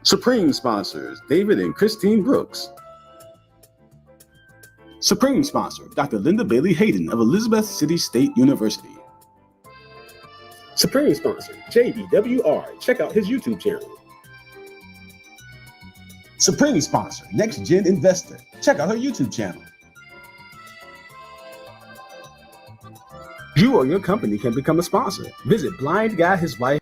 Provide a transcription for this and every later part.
Supreme sponsors, David and Christine Brooks. Supreme sponsor, Dr. Linda Bailey Hayden of Elizabeth City State University. Supreme sponsor, JBWR. Check out his YouTube channel. Supreme sponsor, Next Gen Investor. Check out her YouTube channel. You or your company can become a sponsor. Visit Blind Guy His Wife.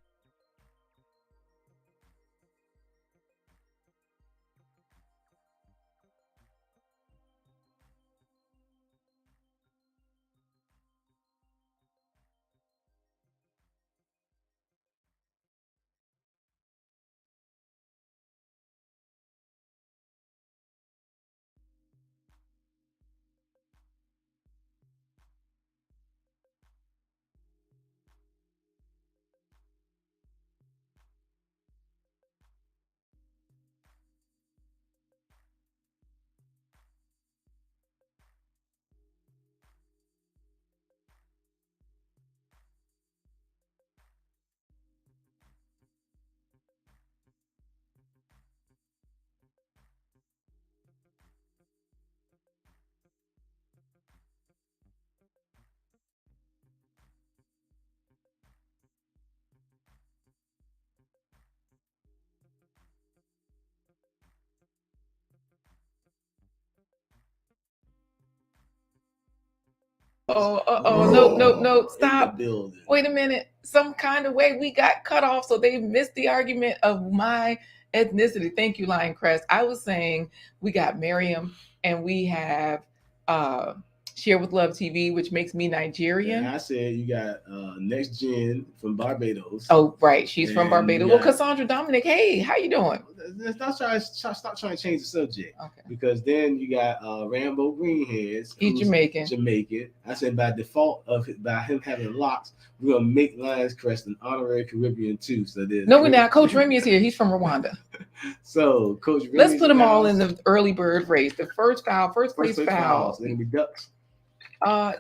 No, stop. Wait a minute. Some kind of way we got cut off, so they missed the argument of my ethnicity. Thank you, Lion Crest. I was saying we got Miriam and we have Share with Love TV, which makes me Nigerian. And I said you got Next Gen from Barbados. Oh, right. She's from Barbados. Well, Cassandra Dominic, hey, how you doing? Stop trying to change the subject. Okay. Because then you got Rambo Greenheads. He's Jamaican. I said by default by him having locks, we're gonna make Lions Crest an honorary Caribbean too. So no, we're not. Coach Remy is here. He's from Rwanda. So Coach Remy. Let's put them all in the early bird race. The first place foul. They're gonna be Ducks.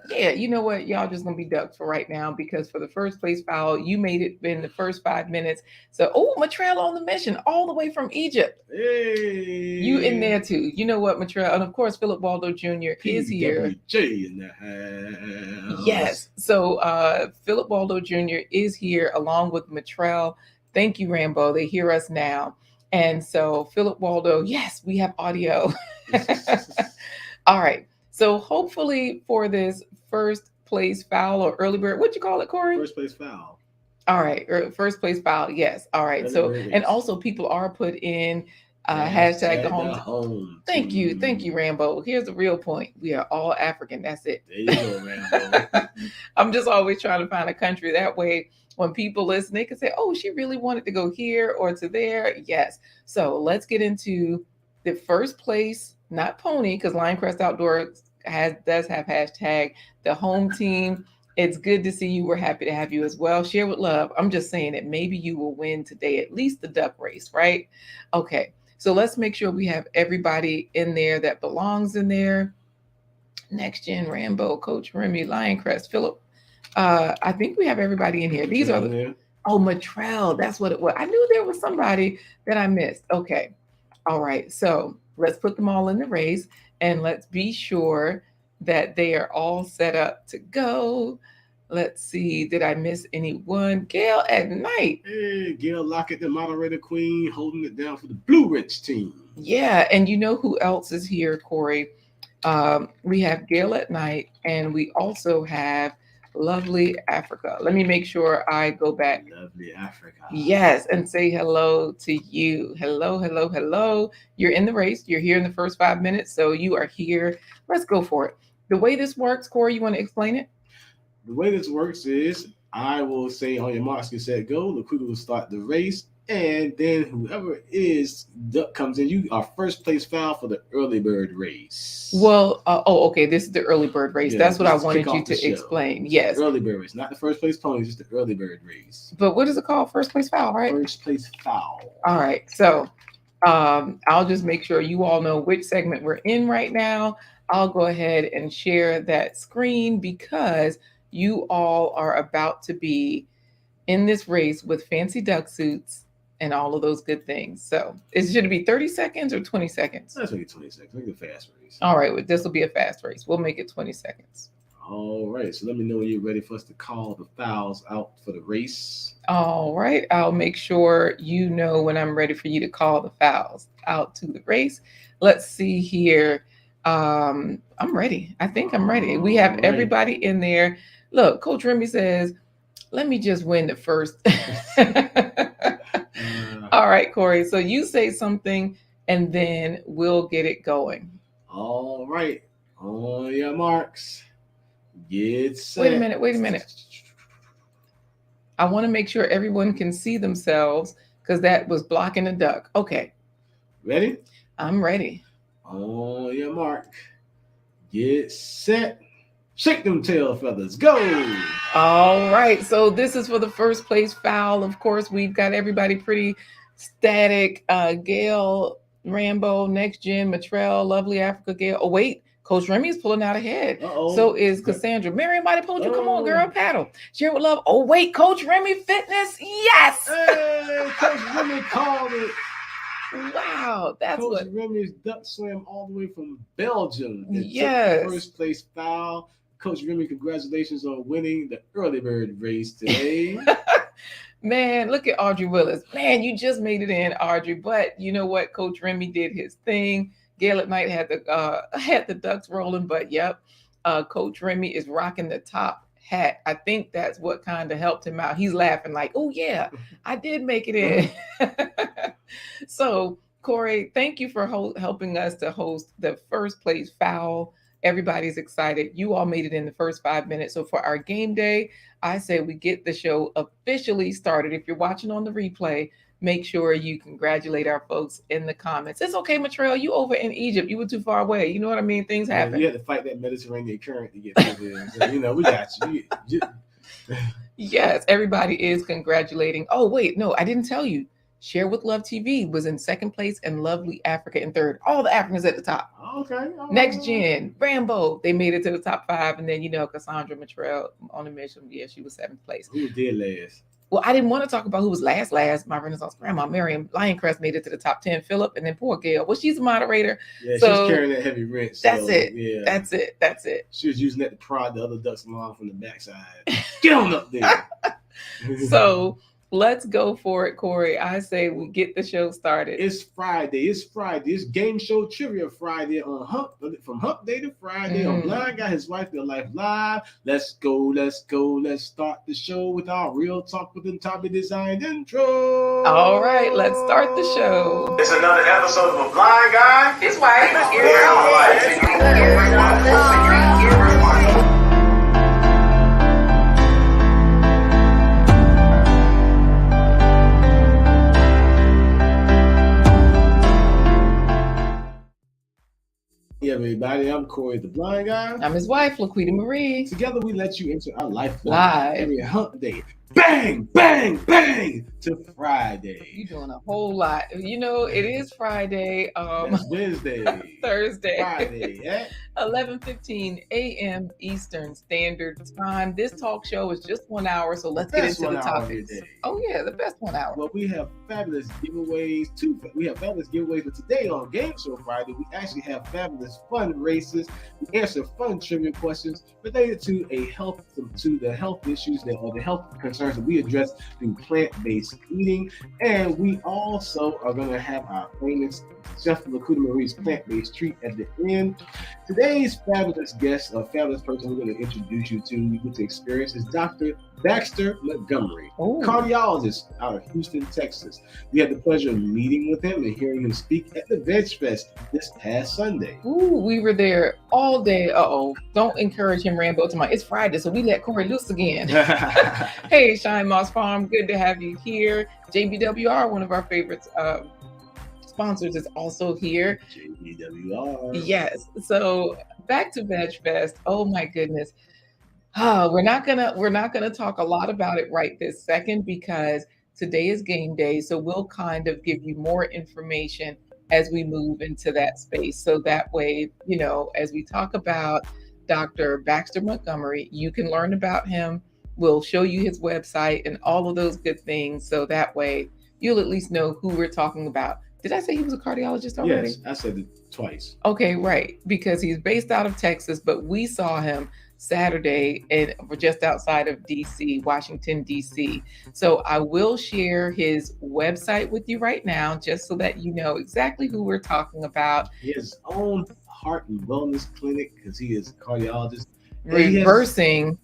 Yeah, you know what? Y'all just gonna be ducks for right now because for the first place foul, you made it in the first 5 minutes. So, Matrell on the mission, all the way from Egypt. Hey, you in there too. You know what, Matrell, and of course Philip Waldo Jr. is here. PWJ in the house. Yes. So, Philip Waldo Jr. is here along with Matrell. Thank you, Rambo. They hear us now, and so Philip Waldo. Yes, we have audio. All right. So hopefully for this first place foul or early bird, what'd you call it, Corey? First place foul. All right. First place foul. Yes. All right. So, and also people are put in hashtag the home. Thank you. Thank you, Rambo. Here's the real point. We are all African. That's it. There you go, Rambo. I'm just always trying to find a country. That way, when people listen, they can say, oh, she really wanted to go here or to there. Yes. So let's get into the first place, not pony, because Lioncrest Outdoor does have hashtag the home team. It's good to see you. We're happy to have you as well. Share with love. I'm just saying that maybe you will win today, at least the duck race, right? Okay. So let's make sure we have everybody in there that belongs in there. Next Gen, Rambo, Coach Remy, Lioncrest, Philip. I think we have everybody in here. These are Matrell. That's what it was. I knew there was somebody that I missed. Okay. All right. So let's put them all in the race. And let's be sure that they are all set up to go. Let's see. Did I miss anyone? Gail at night. Hey, Gail Lockett, the moderator queen, holding it down for the Blue Ridge team. Yeah. And you know who else is here, Corey? We have Gail at night, and we also have Lovely Africa. Let me make sure I go back. Lovely Africa. Yes, and say hello to you. Hello, hello, hello. You're in the race. You're here in the first 5 minutes, so you are here. Let's go for it. The way this works, Corey, you want to explain it? The way this works is I will say on your marks, get set, go. LaQuita will start the race, and then whoever comes in, you are first place foul for the early bird race. Well, okay. This is the early bird race. Yeah, that's what I wanted you to explain. Yes. Early bird race, not the first place pony, just the early bird race. But what is it called? First place foul, right? First place foul. All right. So I'll just make sure you all know which segment we're in right now. I'll go ahead and share that screen because you all are about to be in this race with fancy duck suits and all of those good things. So should it be 30 seconds or 20 seconds? Let's make it 20 seconds. Make it a fast race. All right, well, this will be a fast race. We'll make it 20 seconds. All right. So let me know when you're ready for us to call the fouls out for the race. All right. I'll make sure you know when I'm ready for you to call the fouls out to the race. Let's see here. I'm ready. I think I'm ready. We have everybody in there. Look, Coach Remy says, let me just win the first. All right, Corey. So you say something and then we'll get it going. All right. On your marks. Get set. Wait a minute. I want to make sure everyone can see themselves because that was blocking the duck. Okay. Ready? I'm ready. On your mark. Get set. Shake them tail feathers. Go. All right. So this is for the first place foul. Of course, we've got everybody pretty static. Gail, Rambo, Next Gen, Matrell, Lovely Africa, Gail. Oh, wait. Coach Remy is pulling out ahead. Uh-oh. So is Cassandra. Mary might have pulled you. Come on, girl. Paddle. Share with love. Oh, wait. Coach Remy Fitness. Yes. Hey, Coach Remy called it. Wow. That's Coach what. Remy's duck swam all the way from Belgium. Yes. Took the first place foul. Coach Remy, congratulations on winning the early bird race today. Man, look at Audrey Willis. Man, you just made it in, Audrey. But you know what? Coach Remy did his thing. Gail at night had the ducks rolling, but yep, Coach Remy is rocking the top hat. I think that's what kind of helped him out. He's laughing like, oh yeah, I did make it in. So Corey, thank you for helping us to host the first place foul. Everybody's excited. You all made it in the first 5 minutes. So for our game day, I say we get the show officially started. If you're watching on the replay, make sure you congratulate our folks in the comments. It's okay, Matrell, you over in Egypt. You were too far away. You know what I mean? Things happen. You had to fight that Mediterranean current to get through there. So, we got you. Yes, everybody is congratulating. Oh, wait, no, I didn't tell you. Share with Love TV was in second place and Lovely Africa in third. All the Africans at the top. Okay. Next Gen, Rambo, they made it to the top 5. And then, Cassandra Matrell on the mission. Yeah, she was 7th place. Who did last? Well, I didn't want to talk about who was last. My Renaissance grandma, Miriam Lioncrest, made it to the top 10. Philip, and then poor Gail. Well, she's a moderator. Yeah, so she's carrying that heavy wrench. That's it. Yeah. That's it. She was using that to prod the other ducks along from the backside. Get on up there. So let's go for it, Corey. I say we get the show started. It's Friday. It's Game Show Trivia Friday from Hump Day to Friday on Blind Guy, His Wife, Their Life Live. Let's go. Let's start the show with our Real Talk with Tommy designed intro. All right, let's start the show. It's another episode of A Blind Guy, His Wife, Hey everybody, I'm Corey the Blind Guy. I'm his wife, LaQuita Marie. Together we let you into our life live every hump day. Bang, bang, bang to Friday. You're doing a whole lot. It is Friday. That's Wednesday. Thursday. Friday, yeah. 11:15 a.m. Eastern Standard Time. This talk show is just 1 hour, so let's get into the topics. Oh yeah, the best 1 hour. Well, we have fabulous giveaways too. We have fabulous giveaways, but today on Game Show Friday, we actually have fabulous fun races. We answer fun trivia questions related to the health issues or the health concerns that we address through plant-based eating, and we also are going to have our famous Chef LaQuita Marie's plant-based treat at the end. Today's fabulous guest, a fabulous person we're going to introduce you to experience, is Dr. Baxter Montgomery, cardiologist out of Houston, Texas. We had the pleasure of meeting with him and hearing him speak at the Veg Fest this past Sunday. Ooh, we were there all day. Don't encourage him, Rambo. It's Friday, so we let Corey loose again. Hey, Shine Moss Farm, good to have you here. JBWR, one of our favorites. Sponsors is also here. JBWR. Yes. So back to Veg Fest. Oh my goodness. We're not gonna talk a lot about it right this second because today is game day. So we'll kind of give you more information as we move into that space. So that way, as we talk about Dr. Baxter Montgomery, you can learn about him. We'll show you his website and all of those good things. So that way you'll at least know who we're talking about. Did I say he was a cardiologist already? Yes, I said it twice. Okay, right. Because he's based out of Texas, but we saw him Saturday and we're just outside of DC, Washington, DC. So I will share his website with you right now, just so that you know exactly who we're talking about. He has his own heart and wellness clinic because he is a cardiologist. He has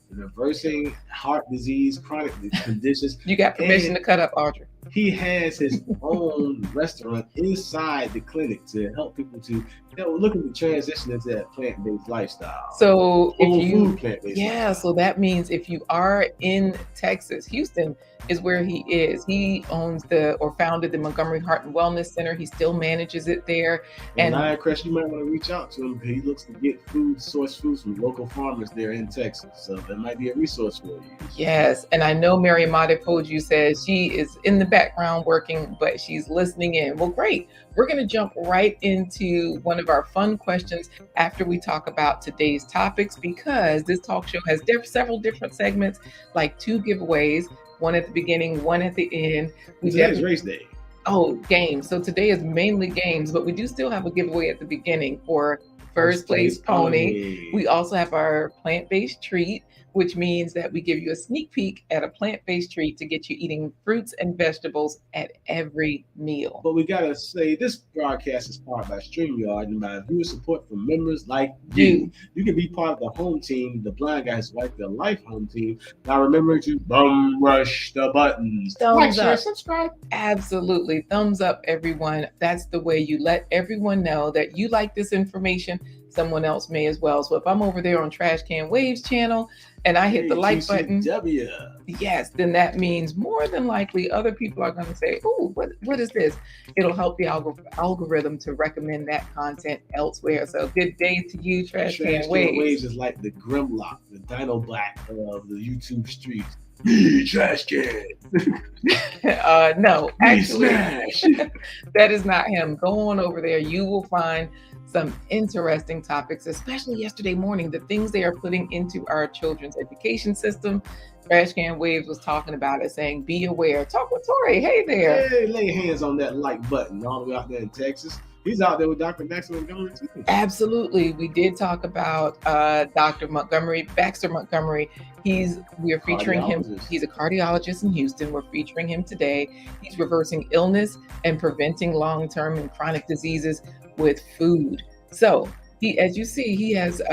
reversing heart disease, chronic conditions. You got permission to cut up, Audrey. He has his own restaurant inside the clinic to help people to look at the transition into that plant-based lifestyle. So So that means if you are in Texas, Houston is where he is. He owns or founded the Montgomery Heart and Wellness Center. He still manages it there. And Lioncrest, you might want to reach out to him because he looks to get source foods from local farmers there in Texas. So that might be a resource for you. Yes, and I know Mary Amade Poju says she is in the background working, but she's listening in. Well, great. We're going to jump right into one of our fun questions after we talk about today's topics, because this talk show has several different segments, like 2 giveaways, one at the beginning, one at the end. Today's race day. Oh, games. So today is mainly games, but we do still have a giveaway at the beginning for first place pony. We also have our plant-based treat, which means that we give you a sneak peek at a plant-based treat to get you eating fruits and vegetables at every meal. But we gotta say, this broadcast is powered by StreamYard and by viewer support from members like you. You can be part of the home team, the Blind Guys Like Their Life home team. Now remember to bum rush the buttons. Thumbs up. Share, subscribe. Absolutely. Thumbs up, everyone. That's the way you let everyone know that you like this information. Someone else may as well. So if I'm over there on Trash Can Waves channel and I hit the like button, yes, then that means more than likely other people are going to say, oh, what is this? It'll help the algorithm to recommend that content elsewhere. So good day to you, Trash Can Waves. Waves is like the Grimlock, the Dino Black of the YouTube streets. Trash can. No, actually, that is not him. Go on over there. You will find some interesting topics, especially yesterday morning, the things they are putting into our children's education system. Trash Can Waves was talking about it, saying, be aware. Talk with Tori. Hey there. Hey, lay hands on that like button all the way out there in Texas. He's out there with Dr. Baxter Montgomery too. Absolutely. We did talk about Dr. Montgomery, Baxter Montgomery. We are featuring him. He's a cardiologist in Houston. We're featuring him today. He's reversing illness and preventing long-term and chronic diseases with food. So as you see, he has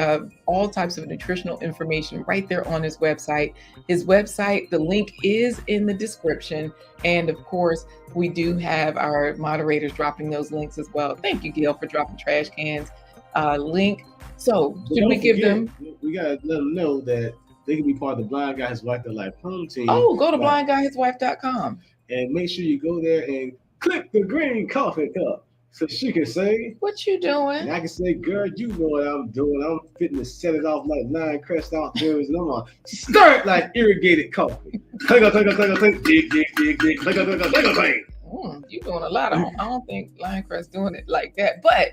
all types of nutritional information right there on his website. His website, the link is in the description. And of course, we do have our moderators dropping those links as well. Thank you, Gail, for dropping Trash Can's link. So should we give them? We got to let them know that they can be part of the Blind Guys Like Their Life home team. Oh, go to blindguyhiswife.com. And make sure you go there and click the green coffee cup. So she can say, what you doing? And I can say, girl, you know what I'm doing. I'm fitting to set it off like Lioncrest out there, and I'm gonna stir it like irrigated coffee. Dig, dig, dig, dig. You're doing a lot. I don't think Lioncrest doing it like that. But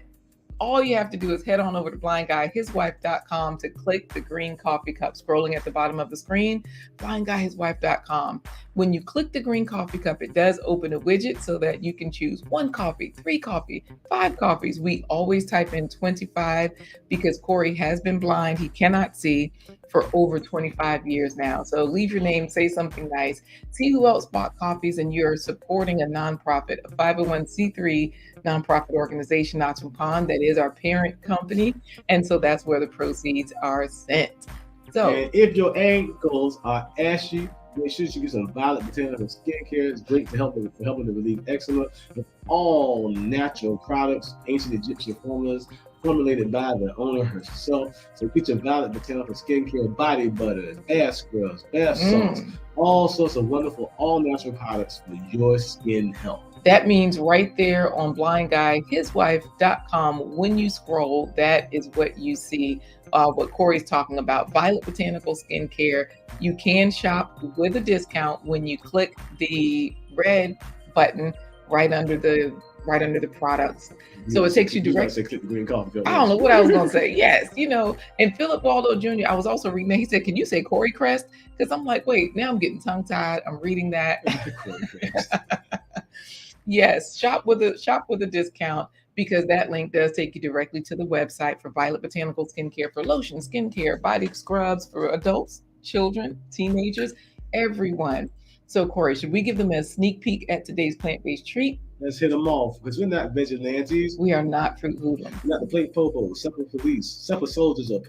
all you have to do is head on over to blindguyhiswife.com to click the green coffee cup scrolling at the bottom of the screen, blindguyhiswife.com. When you click the green coffee cup, it does open a widget so that you can choose 1 coffee, 3 coffee, 5 coffees. We always type in 25 because Corey has been blind. He cannot see for over 25 years now. So leave your name, say something nice, see who else bought coffees, and you're supporting a nonprofit, a 501c3 nonprofit organization, Oxford Pond, that is our parent company. And so that's where the proceeds are sent. So and if your ankles are ashy, make sure you get some violet botanical skincare. It's great to helping to relieve eczema. With all natural products, ancient Egyptian formulas, formulated by the owner herself. So get your violet botanical skincare, body butters, ass scrubs, bath salts, all sorts of wonderful, all natural products for your skin health. That means right there on blindguyhiswife.com, when you scroll, that is what you see, what Corey's talking about, Violet Botanical Skincare. You can shop with a discount when you click the red button right under the products. So it takes you directly. Click the green coffee. I don't know what I was going to say. Yes, and Philip Waldo Jr., I was also reading that. He said, can you say Corey Crest? Because I'm like, wait, now I'm getting tongue tied. I'm reading that. Yes, shop with a discount, because that link does take you directly to the website for Violet Botanical Skincare, for lotion, skincare, body scrubs for adults, children, teenagers, everyone. So, Corey, should we give them a sneak peek at today's plant-based treat? Let's hit them off, because we're not vigilantes. We are not fruit hoodlums. We're not the plate popo, supper police, supper soldiers, or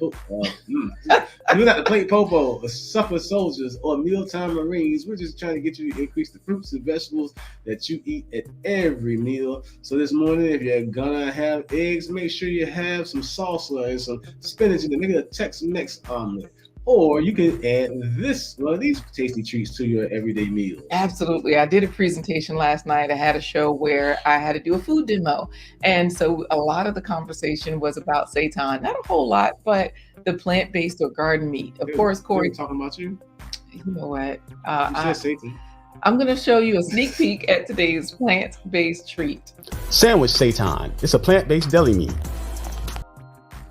we're not the plate popo, or supper soldiers, or mealtime marines. We're just trying to get you to increase the fruits and vegetables that you eat at every meal. So this morning, if you're gonna have eggs, make sure you have some salsa and some spinach in it. Make it a Tex-Mex omelet. Or you can add one of these tasty treats to your everyday meal. Absolutely. I did a presentation last night. I had a show where I had to do a food demo. And so a lot of the conversation was about seitan. Not a whole lot, but the plant-based or garden meat. Of course, Corey. Talking about you? You know what? You said seitan. I'm going to show you a sneak peek at today's plant-based treat. Sandwich seitan. It's a plant-based deli meat.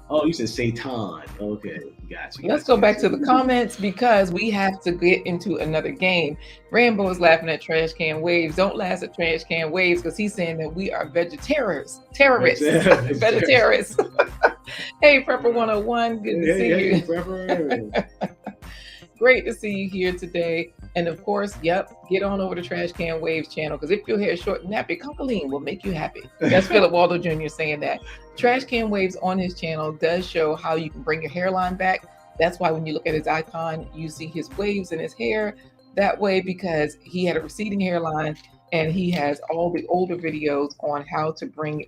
Oh, you said seitan. Okay, gotcha. Let's go back to the comments, because we have to get into another game. Rambo is laughing at trash can waves. Don't laugh at trash can waves, because he's saying that we are terrorists. Vegetarians. Hey, Prepper 101, good to see you. Prepper. Great to see you here today. And of course, get on over to Trash Can Waves channel, because if your hair is short and nappy, Concoline will make you happy. That's Philip Waldo Jr. saying that. Trash Can Waves on his channel does show how you can bring your hairline back. That's why when you look at his icon, you see his waves in his hair that way, because he had a receding hairline, and he has all the older videos on how to bring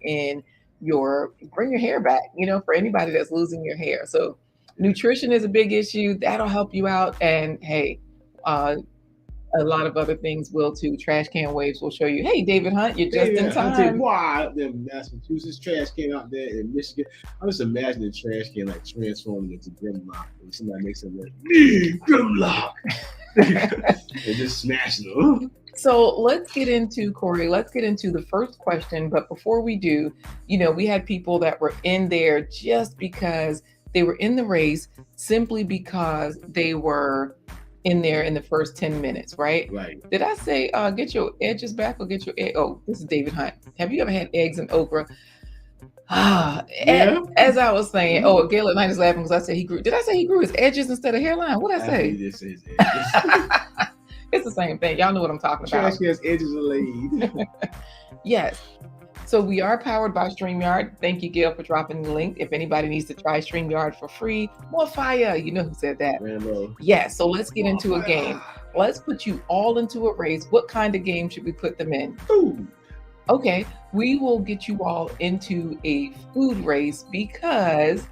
your hair back, for anybody that's losing your hair. So nutrition is a big issue. That'll help you out. And hey, a lot of other things will too. Trash Can Waves will show you. Hey, David Hunt, you're just in time. Wow, out there in Massachusetts, trash can out there in Michigan. I'm just imagining trash can like transforming into Grimlock. When somebody makes it like, Grimlock. And just smashing them. So let's get into, Corey, the first question. But before we do, we had people that were in there just because they were in the race, simply because they were in there in the first 10 minutes, right? Right. Did I say get your edges back or get your egg? Oh, this is David Hunt. Have you ever had eggs and okra? Yeah. As I was saying, Gail at Night is laughing because I said he grew. Did I say he grew his edges instead of hairline? What did I say? This is edges. It's the same thing. Y'all know what I'm talking about. Trash can's edges are laid. Yes. So we are powered by StreamYard. Thank you, Gail, for dropping the link. If anybody needs to try StreamYard for free, more fire. You know who said that. Rambo. Yeah, so let's get into a game. Let's put you all into a race. What kind of game should we put them in? Food. Okay, we will get you all into a food race because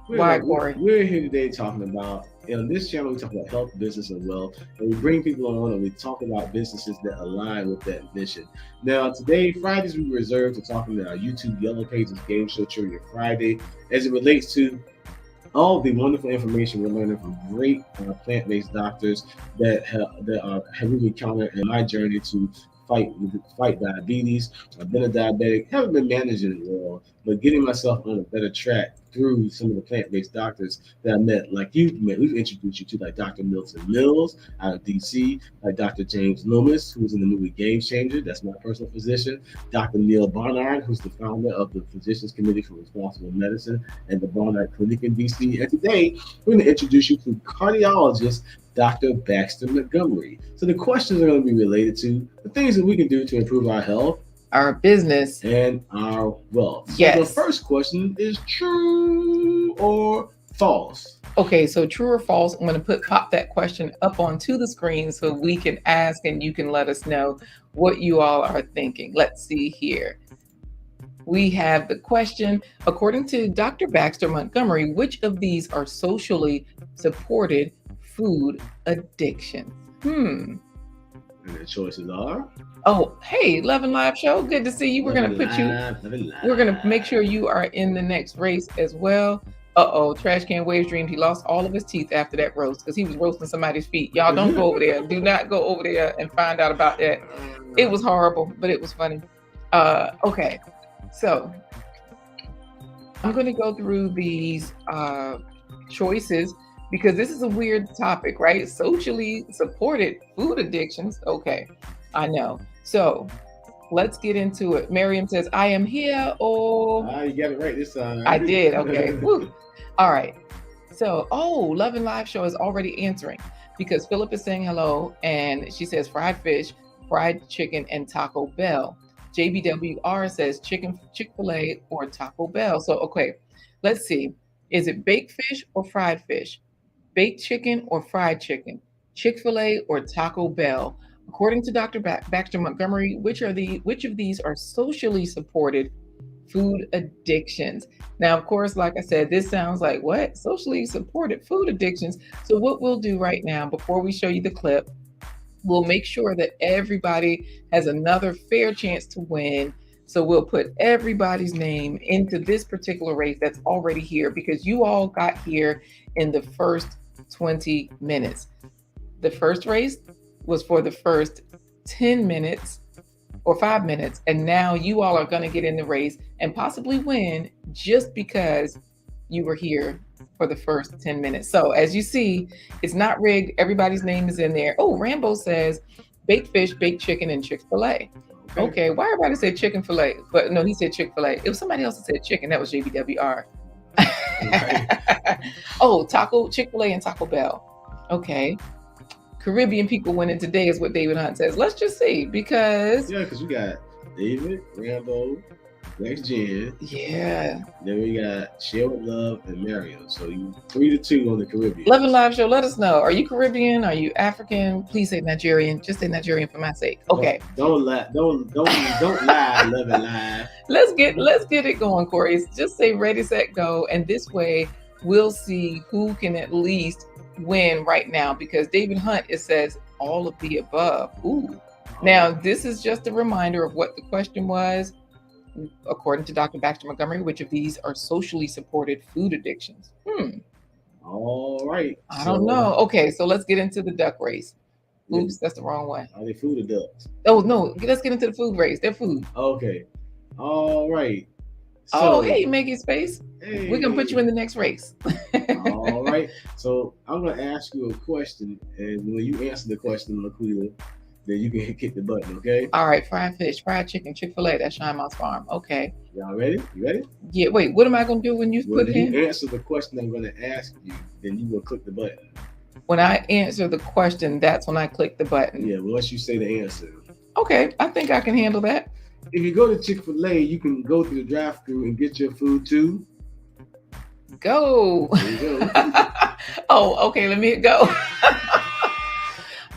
why, Corey? We're here today talking about, on this channel, we talk about health, business, and wealth. And we bring people on and we talk about businesses that align with that mission. Now, today, Fridays, we reserve to talking about our YouTube Yellow Pages Game Show Trivia Friday as it relates to all the wonderful information we're learning from great plant-based doctors that have really encountered in my journey to fight diabetes. I've been a diabetic, haven't been managing it well, but getting myself on a better track through some of the plant-based doctors that I met, like you met. We've introduced you to like Dr. Milton Mills out of DC, like Dr. James Loomis, who's in the movie Game Changer. That's my personal physician. Dr. Neil Barnard, who's the founder of the Physicians Committee for Responsible Medicine and the Barnard Clinic in DC. And today, we're going to introduce you to cardiologist Dr. Baxter Montgomery. So the questions are going to be related to the things that we can do to improve our health, our business, and our wealth. Yes. So the first question is true or false? Okay, so true or false? I'm going to pop that question up onto the screen so we can ask and you can let us know what you all are thinking. Let's see here. We have the question, according to Dr. Baxter Montgomery, which of these are socially supported food addiction? And the choices are? Oh, hey, Love and Live Show. Good to see you. We're going to put you, we're going to make sure you are in the next race as well. Trash Can Waves dreamed he lost all of his teeth after that roast because he was roasting somebody's feet. Y'all don't go over there. Do not go over there and find out about that. It was horrible, but it was funny. Okay, so I'm going to go through these choices because this is a weird topic, right? Socially supported food addictions. Okay, I know. So let's get into it. Miriam says, I am here. Oh, You got it right this time. I did. Okay. Woo. All right. So, Love and Live Show is already answering because Philip is saying hello and she says fried fish, fried chicken, and Taco Bell. JBWR says Chick-fil-A or Taco Bell. So, okay, let's see. Is it baked fish or fried fish? Baked chicken or fried chicken? Chick-fil-A or Taco Bell? According to Dr. Baxter Montgomery, which of these are socially supported food addictions? Now, of course, like I said, this sounds like what? Socially supported food addictions. So what we'll do right now, before we show you the clip, we'll make sure that everybody has another fair chance to win. So we'll put everybody's name into this particular race that's already here because you all got here in the first 20 minutes. The first race was for the first 10 minutes or 5 minutes. And now you all are going to get in the race and possibly win just because you were here for the first 10 minutes. So as you see, it's not rigged. Everybody's name is in there. Oh, Rambo says baked fish, baked chicken, and Chick-fil-A. Okay, why everybody said chicken fillet? But no, he said Chick-fil-A. It was somebody else that said chicken. That was JBWR. Oh, Chick-fil-A and Taco Bell. Okay. Caribbean people winning today is what David Hunt says. Let's just see because we got David, Rambo, Next Gen. Yeah. Then we got Share with Love and Mario. So you 3-2 on the Caribbean. Love and Live Show. Let us know. Are you Caribbean? Are you African? Please say Nigerian. Just say Nigerian for my sake. Okay. Don't lie. Don't lie. Love and Live. Let's get it going, Corey. Just say ready, set, go, and this way we'll see who can at least win right now because David Hunt, it says all of the above. Ooh. Now, this is just a reminder of what the question was. According to Dr. Baxter Montgomery, which of these are socially supported food addictions? All right. I don't know. Okay, so let's get into the duck race. Oops, that's the wrong one. Are they food or ducks? Oh, no. Let's get into the food race. They're food. Okay. All right. So, hey, Maggie Space. Hey. We're going to put you in the next race. All right. So I'm going to ask you a question. And when you answer the question, LaQuita, then you can hit the button, okay? All right. Fried fish, fried chicken, Chick-fil-A. That's Shine Mouse Farm. Okay. Y'all ready? You ready? Yeah. Wait, what am I going to do when you put it in? When you answer the question I'm going to ask you, then you will click the button. When I answer the question, that's when I click the button. Yeah, well, once you say the answer. Okay. I think I can handle that. If you go to Chick-fil-A, you can go through the drive-thru and get your food too. Go. There you go. Oh, okay. Let me hit go.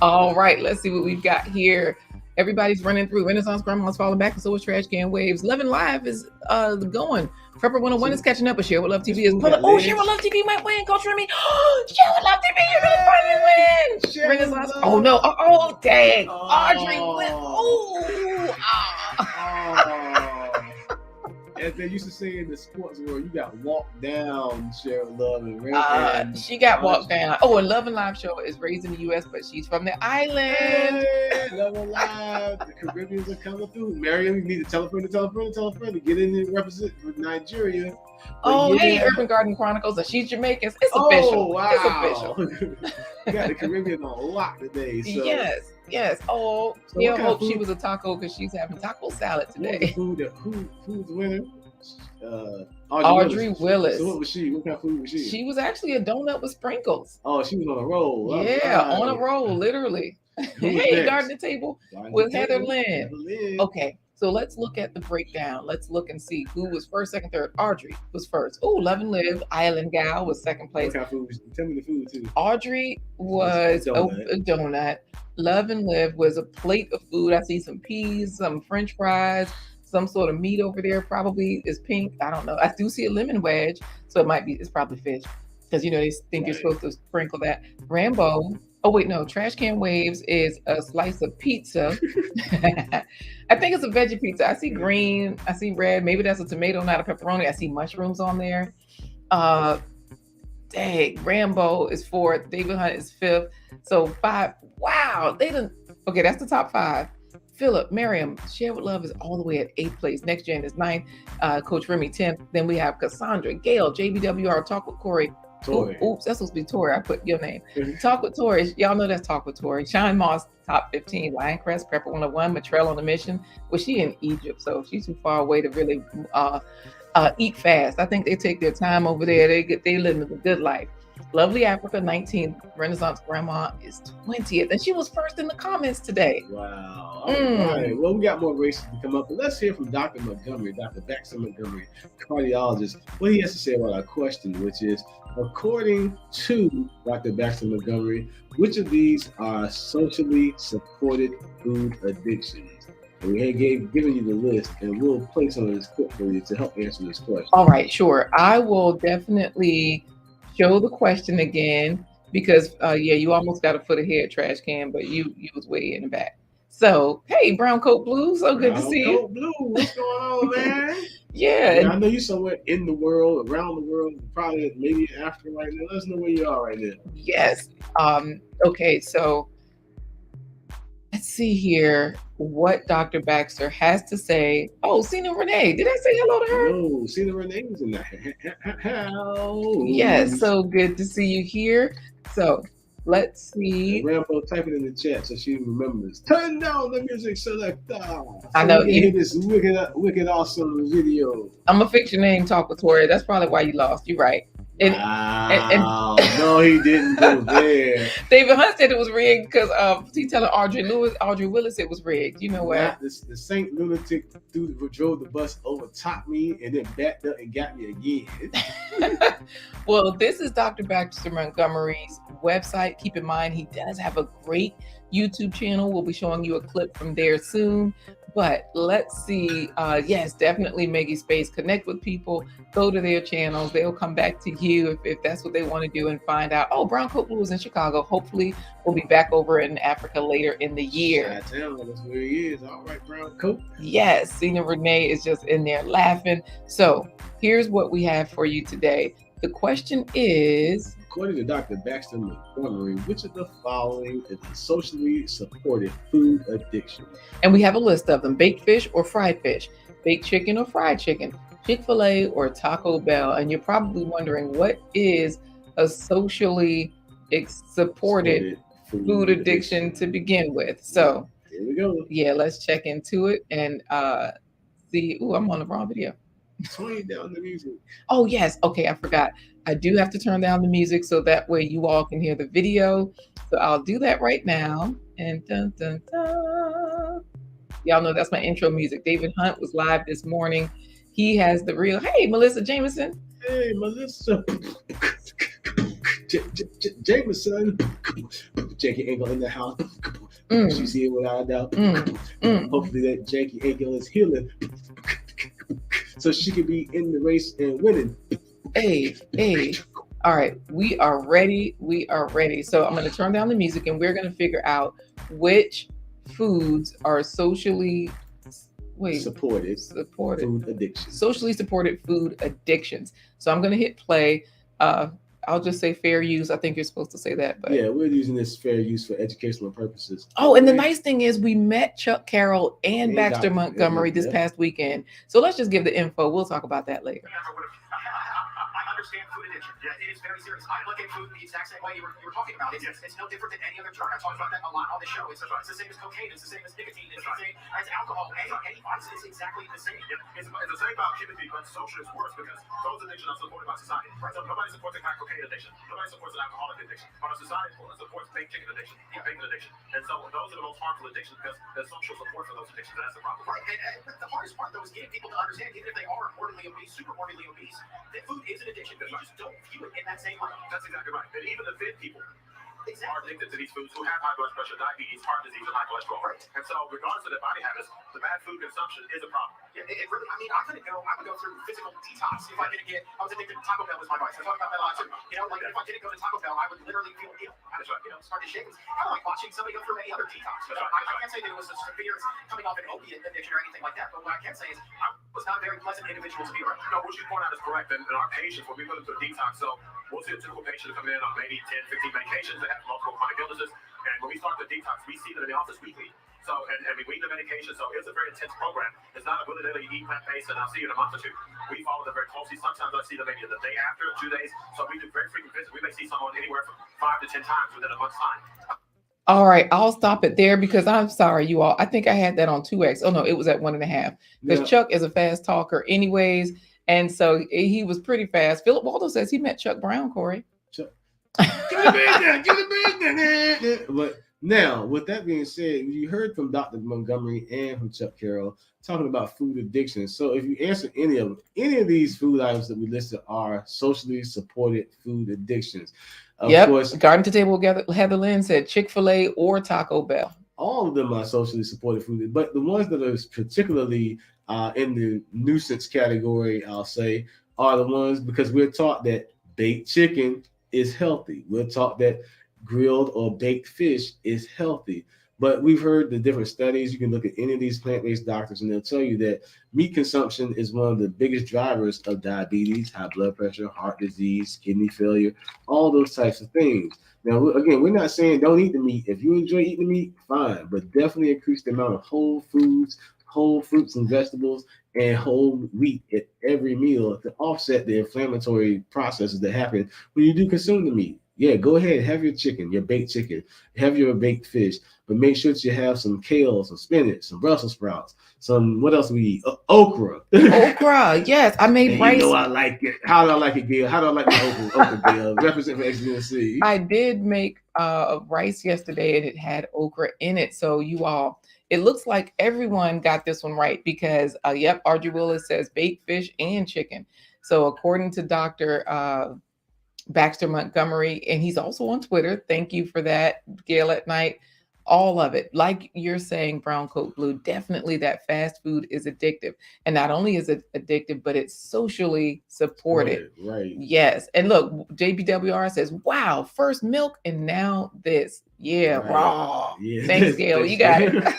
All right. Let's see what we've got here. Everybody's running through. Renaissance Grandma's falling back, and so is Trash Can Waves. Love and Live is going. Prepper 101 is catching up, but Share with Love TV is pulling. Oh, Share with Love TV might win. Coach Remy. Share with Love TV, you're gonna finally win. Renaissance. Oh no. Oh, dang. Audrey win. Oh. As they used to say in the sports world, you got walked down, Share with Love and she got walked down. Oh, and Love and Live Show is raised in the U.S., but she's from the island. Hey, Love and Live. The Caribbeans are coming through. Miriam, you need to tell a friend to get in and represent Nigeria. Oh, hey, Urban Garden Chronicles, and she's Jamaican. It's official. Wow. It's official. You got the Caribbean on lock today. So. Yes. Oh, So yeah, I hope she was a taco because she's having taco salad today. Who's the winner? Audrey Willis. So what was she? What kind of food was she? She was actually a donut with sprinkles. Oh, she was on a roll. Yeah, on a roll, literally. Hey, Garden the Table with Heather Lynn. Okay, so let's look at the breakdown. Let's look and see who was first, second, third. Audrey was first. Oh, Love and Live, Island Gal was second place. What kind of food was she? Tell me the food too. Audrey was a donut. Love and Live was a plate of food. I see some peas, some French fries, some sort of meat over there. Probably is pink. I don't know. I do see a lemon wedge, so it's probably fish because they think you're supposed to sprinkle that. Rambo. Oh wait, no. Trash Can Waves is a slice of pizza. I think it's a veggie pizza. I see green. I see red. Maybe that's a tomato, not a pepperoni. I see mushrooms on there. Dang, Rambo is fourth. David Hunt is fifth. So 5. Wow, okay, that's the top 5. Philip, Miriam, Share with Love is all the way at 8th place. Next Gen is 9th. Coach Remy 10th. Then we have Cassandra, Gail, JBWR, Talk with Corey, Tori. Oops, that's supposed to be Tori. I put your name. Talk with Tori. Y'all know that's Talk with Tori. Shine Moss, top 15. Lion Crest, Prepper 101. Matrell on a mission. Well, she in Egypt, so she's too far away to really eat fast. I think they take their time over there. They live a good life. Lovely Africa, 19th. Renaissance Grandma is 20th. And she was first in the comments today. Wow. All right. Well, we got more races to come up, but let's hear from Dr. Montgomery, Dr. Baxter Montgomery, cardiologist, what he has to say about our question, which is, according to Dr. Baxter Montgomery, which of these are socially supported food addictions? And we had given you the list, and we'll play some of this clip for you to help answer this question. All right, sure. I will definitely show the question again because, you almost got a foot ahead, trash can, but you was way in the back. So, hey, Brown Coat Blue, so good to see you. Brown Coat Blue, what's going on, man? Yeah. I know you're somewhere in the world, around the world, probably maybe in Africa right now. Let us know where you are right now. Yes. Okay, so let's see here what Dr. Baxter has to say. Oh, Cena Renee. Did I say hello to her? No, Cena Renee's in there. Yes, so good to see you here. So let's see. And Rambo, type it in the chat so she remembers. Turn down the music selector. I know you hear this wicked awesome video. I'm gonna fix your name, Talk with Tori. That's probably why you lost. You're right. Wow. No, he didn't go there. David Hunt said it was rigged because he telling Audrey Willis it was rigged. You know what? The Saint lunatic dude who drove the bus overtopped me and then backed up and got me again. Well, this is Dr. Baxter Montgomery's website. Keep in mind, he does have a great YouTube channel. We'll be showing you a clip from there soon. But let's see. Yes, definitely Maggie Space. Connect with people. Go to their channels. They'll come back to you if that's what they want to do and find out. Oh, Brown Coat Blue is in Chicago. Hopefully, we'll be back over in Africa later in the year. That's where he is. All right, Brown Coat. Yes, Cena Renee is just in there laughing. So here's what we have for you today. The question is, according to Dr. Baxter Montgomery, which of the following is a socially supported food addiction? And we have a list of them: baked fish or fried fish, baked chicken or fried chicken, Chick-fil-A or Taco Bell. And you're probably wondering, what is a socially supported food addiction to begin with? So here we go. Yeah, let's check into it and see. Oh, I'm on the wrong video. Turn down the music. Oh, yes. Okay, I forgot. I do have to turn down the music so that way you all can hear the video. So I'll do that right now. And dun, dun, dun. Y'all know that's my intro music. David Hunt was live this morning. He has the real. Hey, Melissa Jameson. Hey, Melissa. Jameson. Jackie Engel in the house. She's here without a doubt. Hopefully that Jackie Engel is healing, so she could be in the race and winning. Hey. All right, we are ready. So I'm going to turn down the music and we're going to figure out which foods are socially supported food addictions. Socially supported food addictions. So I'm going to hit play. I'll just say fair use. I think you're supposed to say that. But yeah, we're using this fair use for educational purposes. Oh, and the nice thing is we met Chuck Carroll and Baxter Montgomery this past weekend. So let's just give the info. We'll talk about that later. I understand food addiction. Yeah, it is very serious. I look at food the exact same way you were talking about. It's no different than any other drug. I talked about that a lot on the show. It's the same as cocaine. It's the same as nicotine. It's the same as alcohol. Any vice is exactly the same. It's the same biochemistry, but social is worse because those addictions are supported by society. So nobody supports a crack cocaine addiction. Nobody supports an alcoholic addiction. But our society supports baked chicken addiction, bacon addiction. And so those are the most harmful addictions because there's social support for those addictions. And that's the problem. Right. And the hardest part, though, is getting people to understand, even if they are morbidly obese, super morbidly obese, that food is an addiction. We just don't view it in that same light. That's exactly right. And even the fit people are addicted to these foods who have high blood pressure, diabetes, heart disease, and high cholesterol. Right. And so regardless of their body habits, the bad food consumption is a problem. Yeah, it really, I mean, I would go through physical detox if I didn't I was addicted to Taco Bell was my vice. I talked about that a lot too. You know, like if I didn't go to Taco Bell, I would literally feel ill. I just, start to shake. It's kind of like watching somebody go through any other detox. I can't say that it was as severe as coming off an opiate addiction or anything like that, but what I can say is I was not a very pleasant individual to be around. No, what you point out is correct. And our patients, when we put them through a detox, so we'll see a typical patient come in on maybe 10, 15 medications. They have multiple chronic illnesses. And when we start the detox, we see them in the office weekly. So, and we wean the medication. So it's a very intense program. It's not a willy-nilly eat plant-based and I'll see you in a month or two. We follow them very closely. Sometimes I see them maybe the day after, 2 days. So we do very frequent visits. We may see someone anywhere from 5 to 10 times within a month's time. All right, I'll stop it there because I'm sorry, you all. I think I had that on 2x. Oh no, it was at 1.5. Because Yeah. Chuck is a fast talker, anyways, and so he was pretty fast. Philip Waldo says he met Chuck Brown, Corey. Chuck. Get the bed down. But now, with that being said, you heard from Dr. Montgomery and from Chuck Carroll talking about food addiction. So if you answer any of these food items that we listed are socially supported food addictions. Of course, Garden to Table Heather Lynn said Chick-fil-A or Taco Bell. all of them are socially supported food, but the ones that are particularly in the nuisance category, I'll say, are the ones because we're taught that baked chicken is healthy. We're taught that grilled or baked fish is healthy. But we've heard the different studies. You can look at any of these plant-based doctors, and they'll tell you that meat consumption is one of the biggest drivers of diabetes, high blood pressure, heart disease, kidney failure, all those types of things. Now, again, we're not saying don't eat the meat. If you enjoy eating the meat, fine, but definitely increase the amount of whole foods, whole fruits and vegetables, and whole wheat at every meal to offset the inflammatory processes that happen when you do consume the meat. Yeah, go ahead, have your chicken, your baked chicken, have your baked fish, but make sure that you have some kale, some spinach, some Brussels sprouts, some, what else we eat? Okra. Okra, yes. I made rice. You know I like it. How do I like it, Gail? How do I like the okra, Gail? Represent for XDNC. I did make rice yesterday and it had okra in it. So you all, it looks like everyone got this one right because, yep, Audrey Willis says baked fish and chicken. So according to Dr. Baxter Montgomery, and he's also on Twitter. Thank you for that, Gail at Night. All of it, like you're saying, Brown Coat Blue, definitely that fast food is addictive. And not only is it addictive, but it's socially supported. Right. Yes. And look, JBWR says, wow, first milk and now this. Yeah, Right. raw. Yeah. Thanks, Gail. You got it.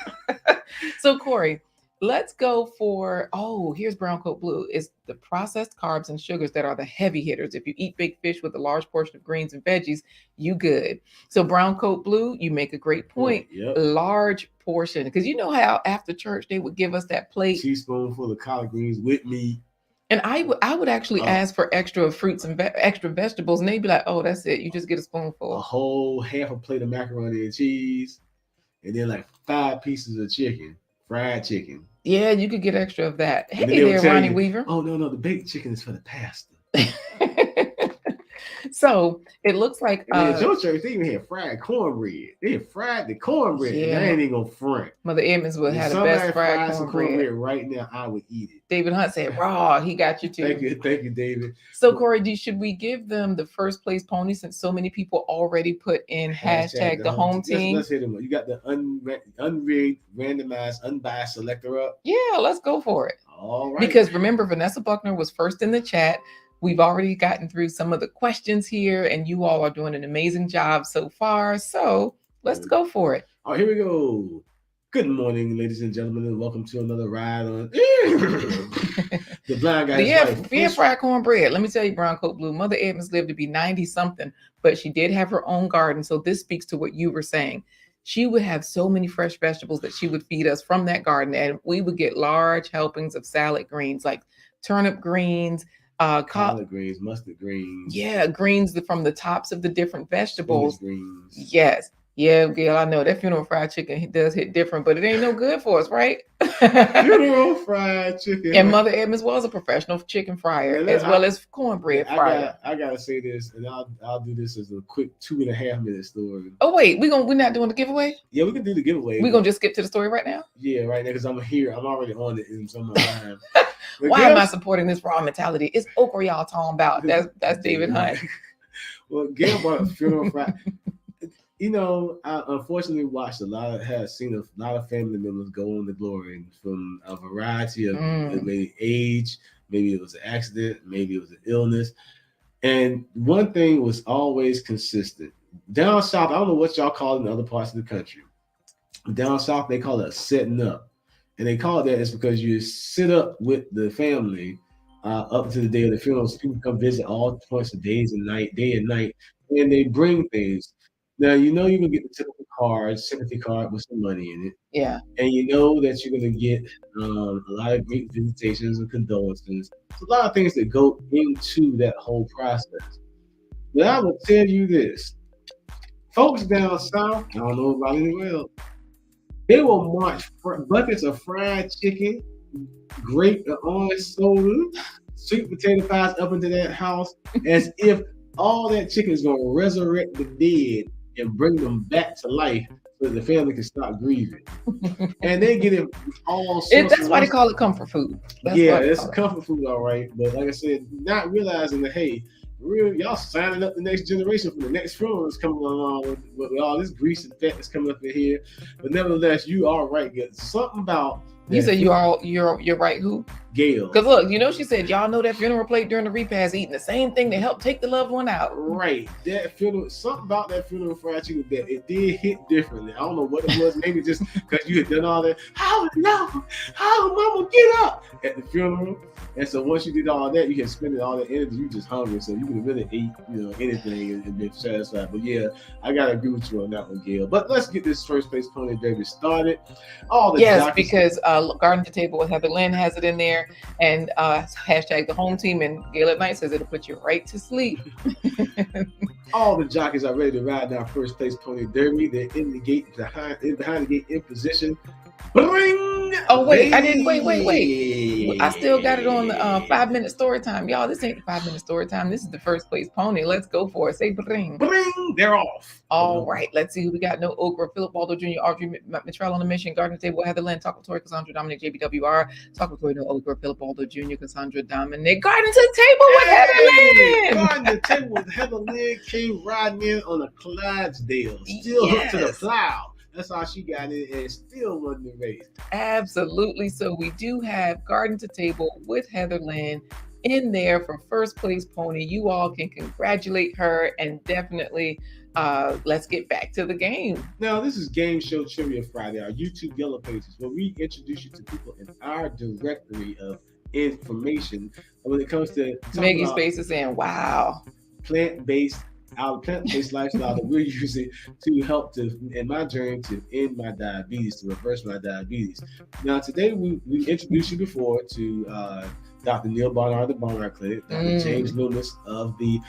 So, Corey, let's go for, here's Brown Coat Blue. It's the processed carbs and sugars that are the heavy hitters. If you eat baked fish with a large portion of greens and veggies, you good. So Brown Coat Blue, you make a great point. Yep. Large portion. Because you know how after church they would give us that plate. Teaspoonful of collard greens with meat. And I would actually ask for extra fruits and extra vegetables. And they'd be like, oh, that's it. You just get a spoonful. A whole half a plate of macaroni and cheese. And then like 5 pieces of chicken. Fried chicken. Yeah, you could get extra of that. And Hey there, Ronnie Weaver. Oh, no, the baked chicken is for the pastor. So it looks like at your church, they even had fried cornbread. They had fried the cornbread. Yeah. And I ain't even gonna front. Mother Edmonds would have the best fried cornbread right now. I would eat it. David Hunt said, raw. He got you too. Thank you, David. So Corey, should we give them the first place pony since so many people already put in hashtag the home team? Let's hit them up. You got the unrigged, randomized, unbiased selector up. Yeah, let's go for it. All right. Because remember, Vanessa Buckner was first in the chat. We've already gotten through some of the questions here, and you all are doing an amazing job so far. So let's go for it. All right, here we go. Good morning, ladies and gentlemen, and welcome to another ride on the Blind Guy's Life. Yeah, fried cornbread. Let me tell you, Brown Coat Blue, Mother Edmonds lived to be 90-something, but she did have her own garden. So this speaks to what you were saying. She would have so many fresh vegetables that she would feed us from that garden, and we would get large helpings of salad greens like turnip greens, collard greens, mustard greens. Yeah, greens from the tops of the different vegetables. Greens. Yes. Yeah, Gail, I know that funeral fried chicken does hit different, but it ain't no good for us, right? Funeral fried chicken. And Mother Edmonds was a professional chicken fryer as well as cornbread fryer. I gotta say this, and I'll do this as a quick 2.5-minute story. Oh wait, we're not doing the giveaway? Yeah, we can do the giveaway. We're gonna just skip to the story right now? Yeah, right now because I'm here. I'm already on it in some time. Why am I supporting this raw mentality? It's okra y'all talking about. That's David Hunt. Well, Gail brought up funeral fried. You know, I unfortunately seen a lot of family members go on to glory from a variety of maybe age, maybe it was an accident, maybe it was an illness. And one thing was always consistent. Down south, I don't know what y'all call it in other parts of the country. Down south, they call it setting up. And they call it that is because you sit up with the family up to the day of the funeral. So people come visit all points of day and night, and they bring things. Now, you know, you can get the typical card, sympathy card with some money in it. Yeah. And you know that you're going to get a lot of great visitations and condolences. There's a lot of things that go into that whole process. But I will tell you this. Folks down south, I don't know about anywhere else, they will march buckets of fried chicken, grape and orange soda, sweet potato pies up into that house as if all that chicken is going to resurrect the dead and bring them back to life so that the family can stop grieving. And they get it all sorts That's why they call it comfort food. Yeah, it's comfort food, all right. But like I said, not realizing that, hey, y'all signing up the next generation for the next funeral that's coming along with all this grease and fat that's coming up in here. But nevertheless, you are right. Something about you said you're right. Who? Gail. Because look, you she said y'all know that funeral plate during the repast eating the same thing to help take the loved one out. Right. That funeral, something about that funeral fried chicken that it did hit differently. I don't know what it was. Maybe just because you had done all that. How mama get up at the funeral? And so once you did all that, you had spent all that energy. You just hungry, so you could really eat, anything and been satisfied. But yeah, I gotta agree with you on that one, Gail. But let's get this first place pony derby started. Because Garden to Table with Heather Lynn has it in there, and hashtag the home team, and Gail at Night says it'll put you right to sleep. All the jockeys are ready to ride down first place pony derby. They're in the gate behind the gate in position. Bring! Oh wait, I didn't wait. I still got it on the 5-minute story time. Y'all, this ain't 5-minute story time. This is the first place pony. Let's go for it. Say bring. Bring! They're off. All right, let's see who we got. No Okra, Philip Waldo Jr., Audrey Mitrell on the mission, Garden Table, Heather Lynn, Taco Tori, Cassandra Dominic, JBWR, Taco Tori, no Okra, Philip Waldo Jr., Cassandra Dominic, Garden to Table with Heather Lynn. Garden to Table with Heather Lynn came riding in on a Clydesdale, still hooked to the plow. That's how she got in and still won the race. Absolutely. So we do have Garden to Table with Heather Lynn in there for first place pony. You all can congratulate her, and definitely let's get back to the game. Now, this is Game Show Trivia Friday, our YouTube Yellow Pages, where we introduce you to people in our directory of information when it comes to Maggie's Space is saying, wow. Plant-based lifestyle that we're using to help in my journey to end my diabetes, to reverse my diabetes. Now, today we introduced you before to Dr. Neil Barnard, the Barnard Clinic, Dr. James Loomis of the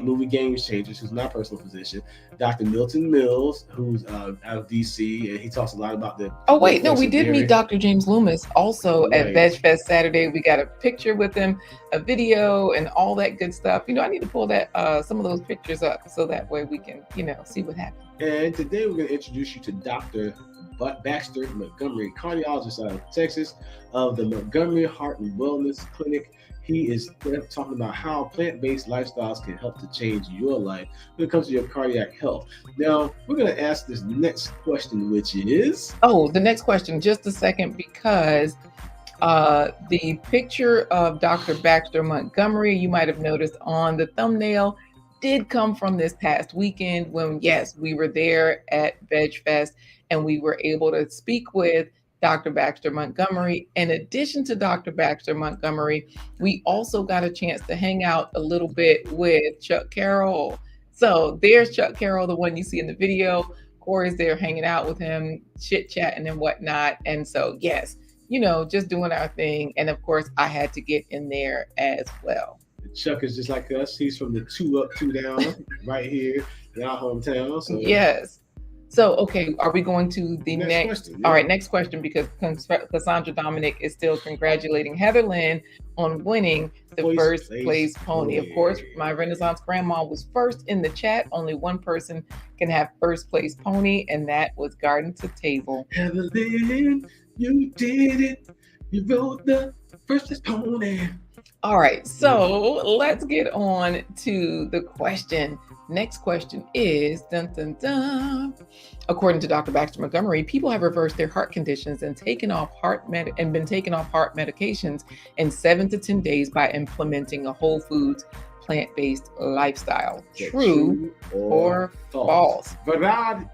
movie Game Changers, who's my personal physician, Dr. Milton Mills, who's out of DC, and he talks a lot about the. Oh wait, no, we did meet Dr. James Loomis also at Veg Fest Saturday. We got a picture with him, a video, and all that good stuff. I need to pull that some of those pictures up so that way we can, see what happened. And today we're going to introduce you to Dr. Baxter Montgomery, cardiologist out of Texas, of the Montgomery Heart Wellness Clinic. He is talking about how plant-based lifestyles can help to change your life when it comes to your cardiac health. Now, we're going to ask this next question, which is... Oh, the next question, just a second, because the picture of Dr. Baxter Montgomery, you might have noticed on the thumbnail, did come from this past weekend when, yes, we were there at Veg Fest and we were able to speak with Dr. Baxter Montgomery. In addition to Dr. Baxter Montgomery, we also got a chance to hang out a little bit with Chuck Carroll. So there's Chuck Carroll, the one you see in the video. Corey's there hanging out with him, chit-chatting and whatnot. And so, yes, just doing our thing. And of course, I had to get in there as well. Chuck is just like us. He's from the 2 Up, 2 Down right here in our hometown. So. Yes. So, okay, are we going to the next question? Yeah. All right, next question, because Cassandra Dominic is still congratulating Heather Lynn on winning the first place pony. Of course, my Renaissance grandma was first in the chat. Only one person can have first place pony, and that was Garden to Table. Heather Lynn, you did it. You rode the first place pony. All right, so let's get on to the question. Next question is, dun, dun, dun. According to Dr. Baxter Montgomery, people have reversed their heart conditions and been taken off heart medications in 7 to 10 days by implementing a whole foods plant-based lifestyle. True or false? Verdad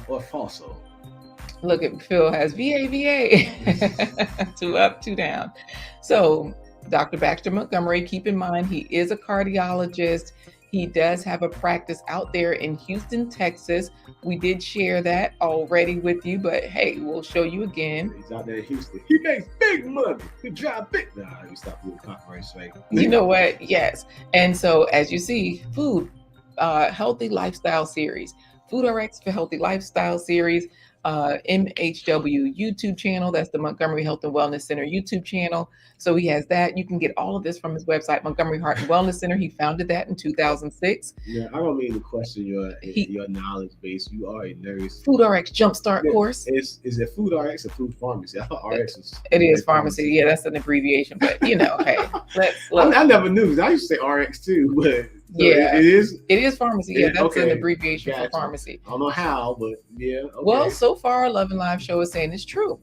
or falso? Look at Phil has VA. 2 up, 2 down. So Dr. Baxter Montgomery, keep in mind, he is a cardiologist. He does have a practice out there in Houston, Texas. We did share that already with you, but hey, we'll show you again. He's out there in Houston. He makes big money. He drive big. Nah, we stop doing copyright strike. You know what? Yes. And so as you see, food, healthy lifestyle series, Food RX for Healthy Lifestyle series, MHW YouTube channel. That's the Montgomery Health and Wellness Center YouTube channel. So he has that. You can get all of this from his website, Montgomery Heart and Wellness Center. He founded that in 2006. Yeah, I don't mean to question your knowledge base. You are a nurse. Food RX Jumpstart course. Is it Food RX or Food Pharmacy? I thought RX was. It is pharmacy. Yeah, that's an abbreviation. But hey, I never knew. I used to say RX too, but. So yeah, it is pharmacy. Yeah, that's an abbreviation for pharmacy. I don't know how, but yeah. Okay. Well, so far, our Love and Live show is saying it's true.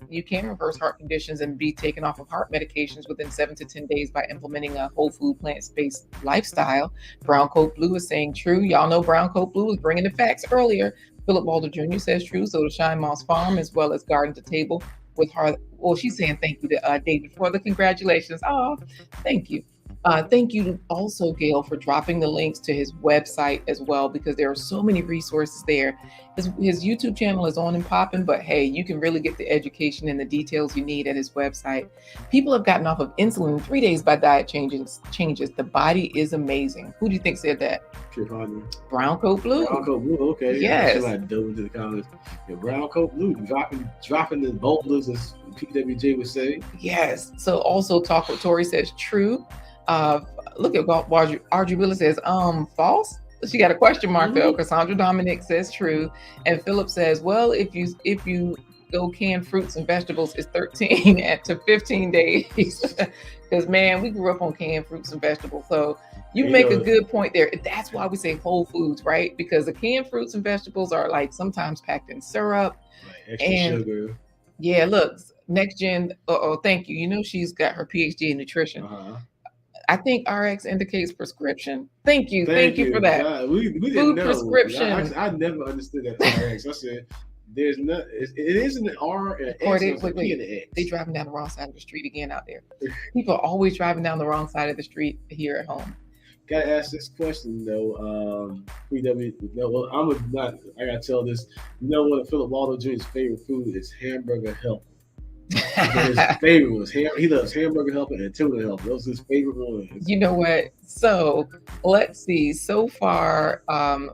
You can reverse heart conditions and be taken off of heart medications within 7 to 10 days by implementing a whole food, plant-based lifestyle. Brown Coat Blue is saying true. Y'all know Brown Coat Blue was bringing the facts earlier. Philip Waldo Jr. says true. So does Shine Moss Farm, as well as Garden to Table with her. Well, she's saying thank you to David for the congratulations. Oh, thank you. Thank you also, Gail, for dropping the links to his website as well, because there are so many resources there. His YouTube channel is on and popping, but hey, you can really get the education and the details you need at his website. People have gotten off of insulin in 3 days by diet changes. The body is amazing. Who do you think said that? Brown Coat Blue. Brown Coat Blue, okay. Yes. I dove into the comments. Yeah, Brown Coat Blue, dropping the boulders, as PWJ would say. Yes. So also Talk with Tori says true. Look at Audrey Wheeler says false. She got a question mark though. Cassandra Dominic says true, and Philip says, well, if you go canned fruits and vegetables, it's 13 to 15 days. Because man, we grew up on canned fruits and vegetables. So you make a good point there. That's why we say whole foods, right? Because the canned fruits and vegetables are like sometimes packed in syrup, extra sugar. Yeah, look, next gen. Thank you. You know she's got her PhD in nutrition. I think RX indicates prescription. Thank you for that. We didn't Food know. Prescription. I never understood that RX. I said there's not. It isn't an R and an X. Wait. They driving down the wrong side of the street again out there. People are always driving down the wrong side of the street here at home. Gotta ask this question though. I gotta tell this. You know what? Philip Waldo Jr.'s favorite food is hamburger helper. His favorite ones. He loves hamburger helper and tuna helper. Those are his favorite ones. You know what? So let's see. So far,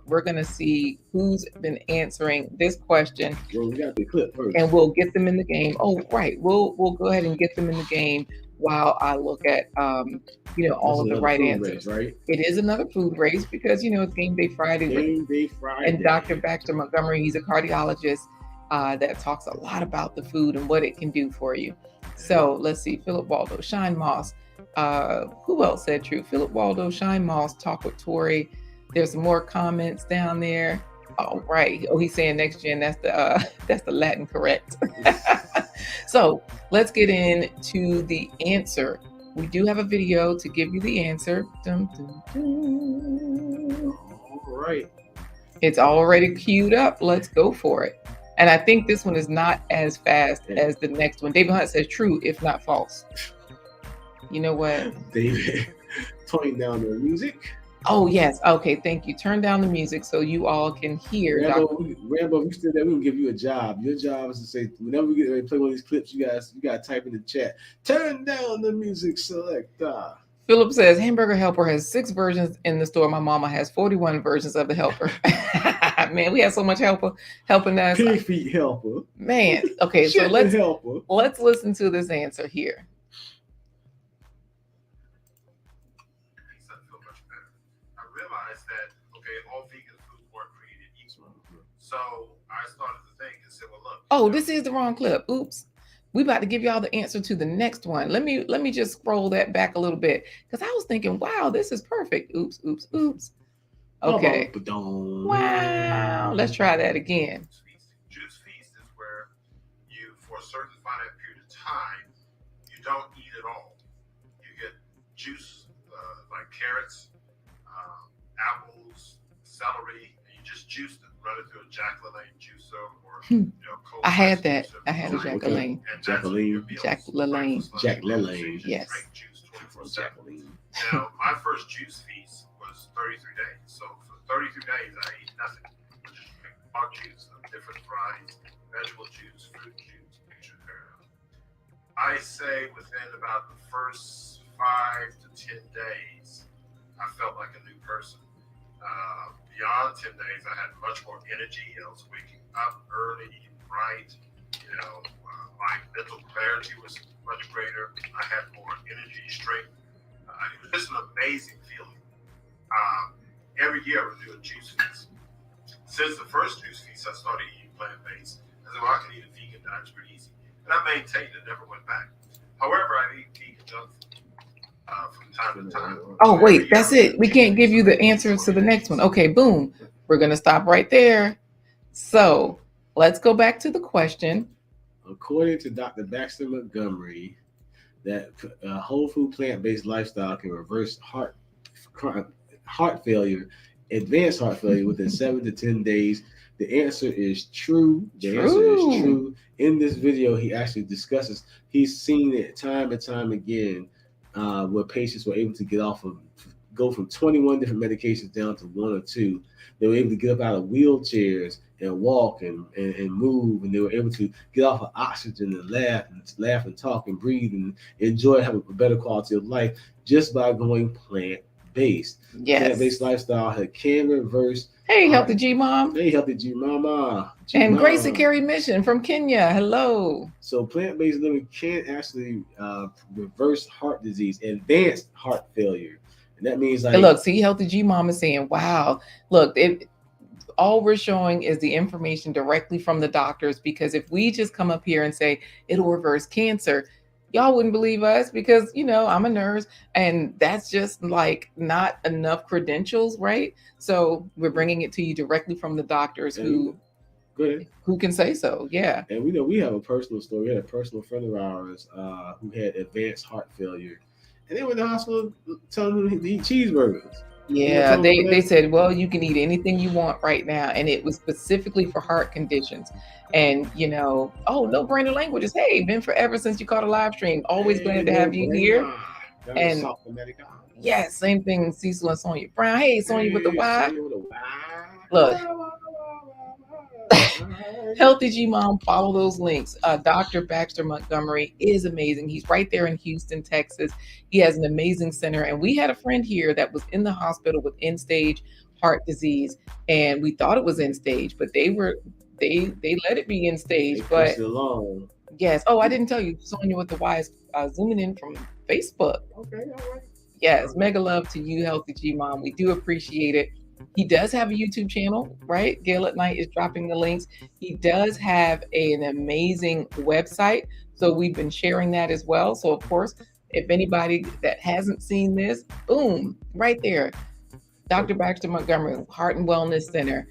we're gonna see who's been answering this question. Well, we got the clip first, and we'll get them in the game. Oh, right. We'll go ahead and get them in the game while I look at all of the right answers. Right? It is another food race because it's Game Day Friday. And Dr. Baxter Montgomery, he's a cardiologist. That talks a lot about the food and what it can do for you. So let's see, Philip Waldo, Shine Moss. Who else said true? Philip Waldo, Shine Moss, Talk with Tori. There's some more comments down there. Oh, right. Oh, he's saying next gen. That's the Latin correct. So let's get into the answer. We do have a video to give you the answer. Dun, dun, dun. All right. It's already queued up. Let's go for it. And I think this one is not as fast as the next one. David Hunt says true, if not false. You know what? David, turning down the music. Oh, yes. Okay, thank you. Turn down the music so you all can hear. Rambo, you said that we will give you a job. Your job is to say, whenever we get ready to play one of these clips, you got to type in the chat, turn down the music selector. Philip says, hamburger helper has 6 versions in the store. My mama has 41 versions of the helper. Man, we have so much helping us. Pig feet helper. Man, okay, so let's listen to this answer here. I realized that, all vegan foods weren't created equal. So I started to think and said, well, look. Oh, this is the wrong clip. Oops. We about to give y'all the answer to the next one. Let me just scroll that back a little bit because I was thinking, wow, this is perfect. Oops. Okay. Wow. Let's try that again. Juice feast is where you, for a certain finite period of time, you don't eat at all. You get juice like carrots, apples, celery, and you just juice them, run it through a Jack LaLanne juicer or cold. I had that. I had a Jack LaLanne. Jack LaLanne. Yes. Drink juice 24/7. Now, my first juice feast was 33 days. So for 33 days, I ate nothing. I just drank hard juice of different varieties, vegetable juice, fruit juice, I say within about the first 5 to 10 days, I felt like a new person. Beyond 10 days, I had much more energy. I was waking up early, bright. My mental clarity was much greater. I had more energy, strength. It was just an amazing feeling. Every year I would do a juice feast. Since the first juice feast, I started eating plant-based. I said, well, I can eat a vegan diet. It's pretty easy. And I maintained it, never went back. However, I eat vegan junk food from time to time. Oh, wait, that's it. We can't give you the answer to the next one. Okay, boom. We're going to stop right there. So let's go back to the question. According to Dr. Baxter Montgomery, that a whole food plant-based lifestyle can reverse heart failure, advanced heart failure within 7 to 10 days. The answer is true. Answer is true. In this video, he actually discusses, he's seen it time and time again, where patients were able to go from 21 different medications down to 1 or 2. They were able to get up out of wheelchairs and walk and move, and they were able to get off of oxygen and laugh and talk and breathe and enjoy, have a better quality of life just by going plant-based. Yes. Plant-based lifestyle can reverse. Hey, Healthy G Mom. Hey, Healthy G Mama. And Grace and Carrie Mission from Kenya. Hello. So plant-based living can actually reverse heart disease, advanced heart failure. And that means like, and look, see, Healthy G Mom is saying, wow, look, all we're showing is the information directly from the doctors, because if we just come up here and say it'll reverse cancer, y'all wouldn't believe us, because, I'm a nurse and that's just like not enough credentials, right? So we're bringing it to you directly from the doctors who can say so. Yeah. And we have a personal story. We had a personal friend of ours who had advanced heart failure, and they went to the hospital telling him to eat cheeseburgers. Yeah, they said, well, you can eat anything you want right now. And it was specifically for heart conditions. And, no brainer languages. Hey, been forever since you caught a live stream. Always glad to have you here. And yes, same thing, Cecil and Sonia Brown. Hey, Sonia with the Y. Look. Healthy G Mom, follow those links. Dr. Baxter Montgomery is amazing. He's right there in Houston, Texas. He has an amazing center. And we had a friend here that was in the hospital with end-stage heart disease. And we thought it was end stage, but they let it be end stage. But yes. Oh, I didn't tell you. Sonia with the Y is zooming in from Facebook. Okay, all right. Yes, mega love to you, Healthy G Mom. We do appreciate it. He does have a YouTube channel, right? Gail at Night is dropping the links. He does have an amazing website. So we've been sharing that as well. So of course, if anybody that hasn't seen this, boom, right there. Dr. Baxter Montgomery, Heart and Wellness Center.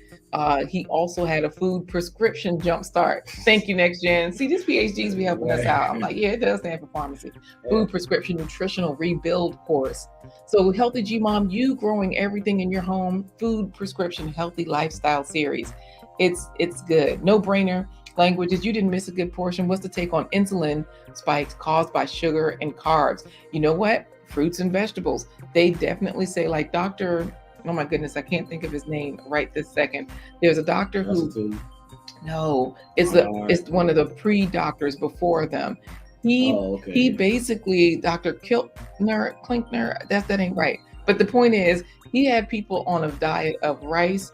He also had a food prescription jumpstart. Thank you, Next Gen. See, these PhDs be helping us out. I'm like, yeah, it does stand for pharmacy. Food prescription nutritional rebuild course. So Healthy G Mom, you growing everything in your home, food prescription healthy lifestyle series. It's good. No brainer languages. You didn't miss a good portion. What's the take on insulin spikes caused by sugar and carbs? You know what? Fruits and vegetables. They definitely say, like Dr. Oh my goodness, I can't think of his name right this second. There's a doctor it's one of the pre-doctors before them. He basically, Dr. Klinkner, that ain't right. But the point is, he had people on a diet of rice,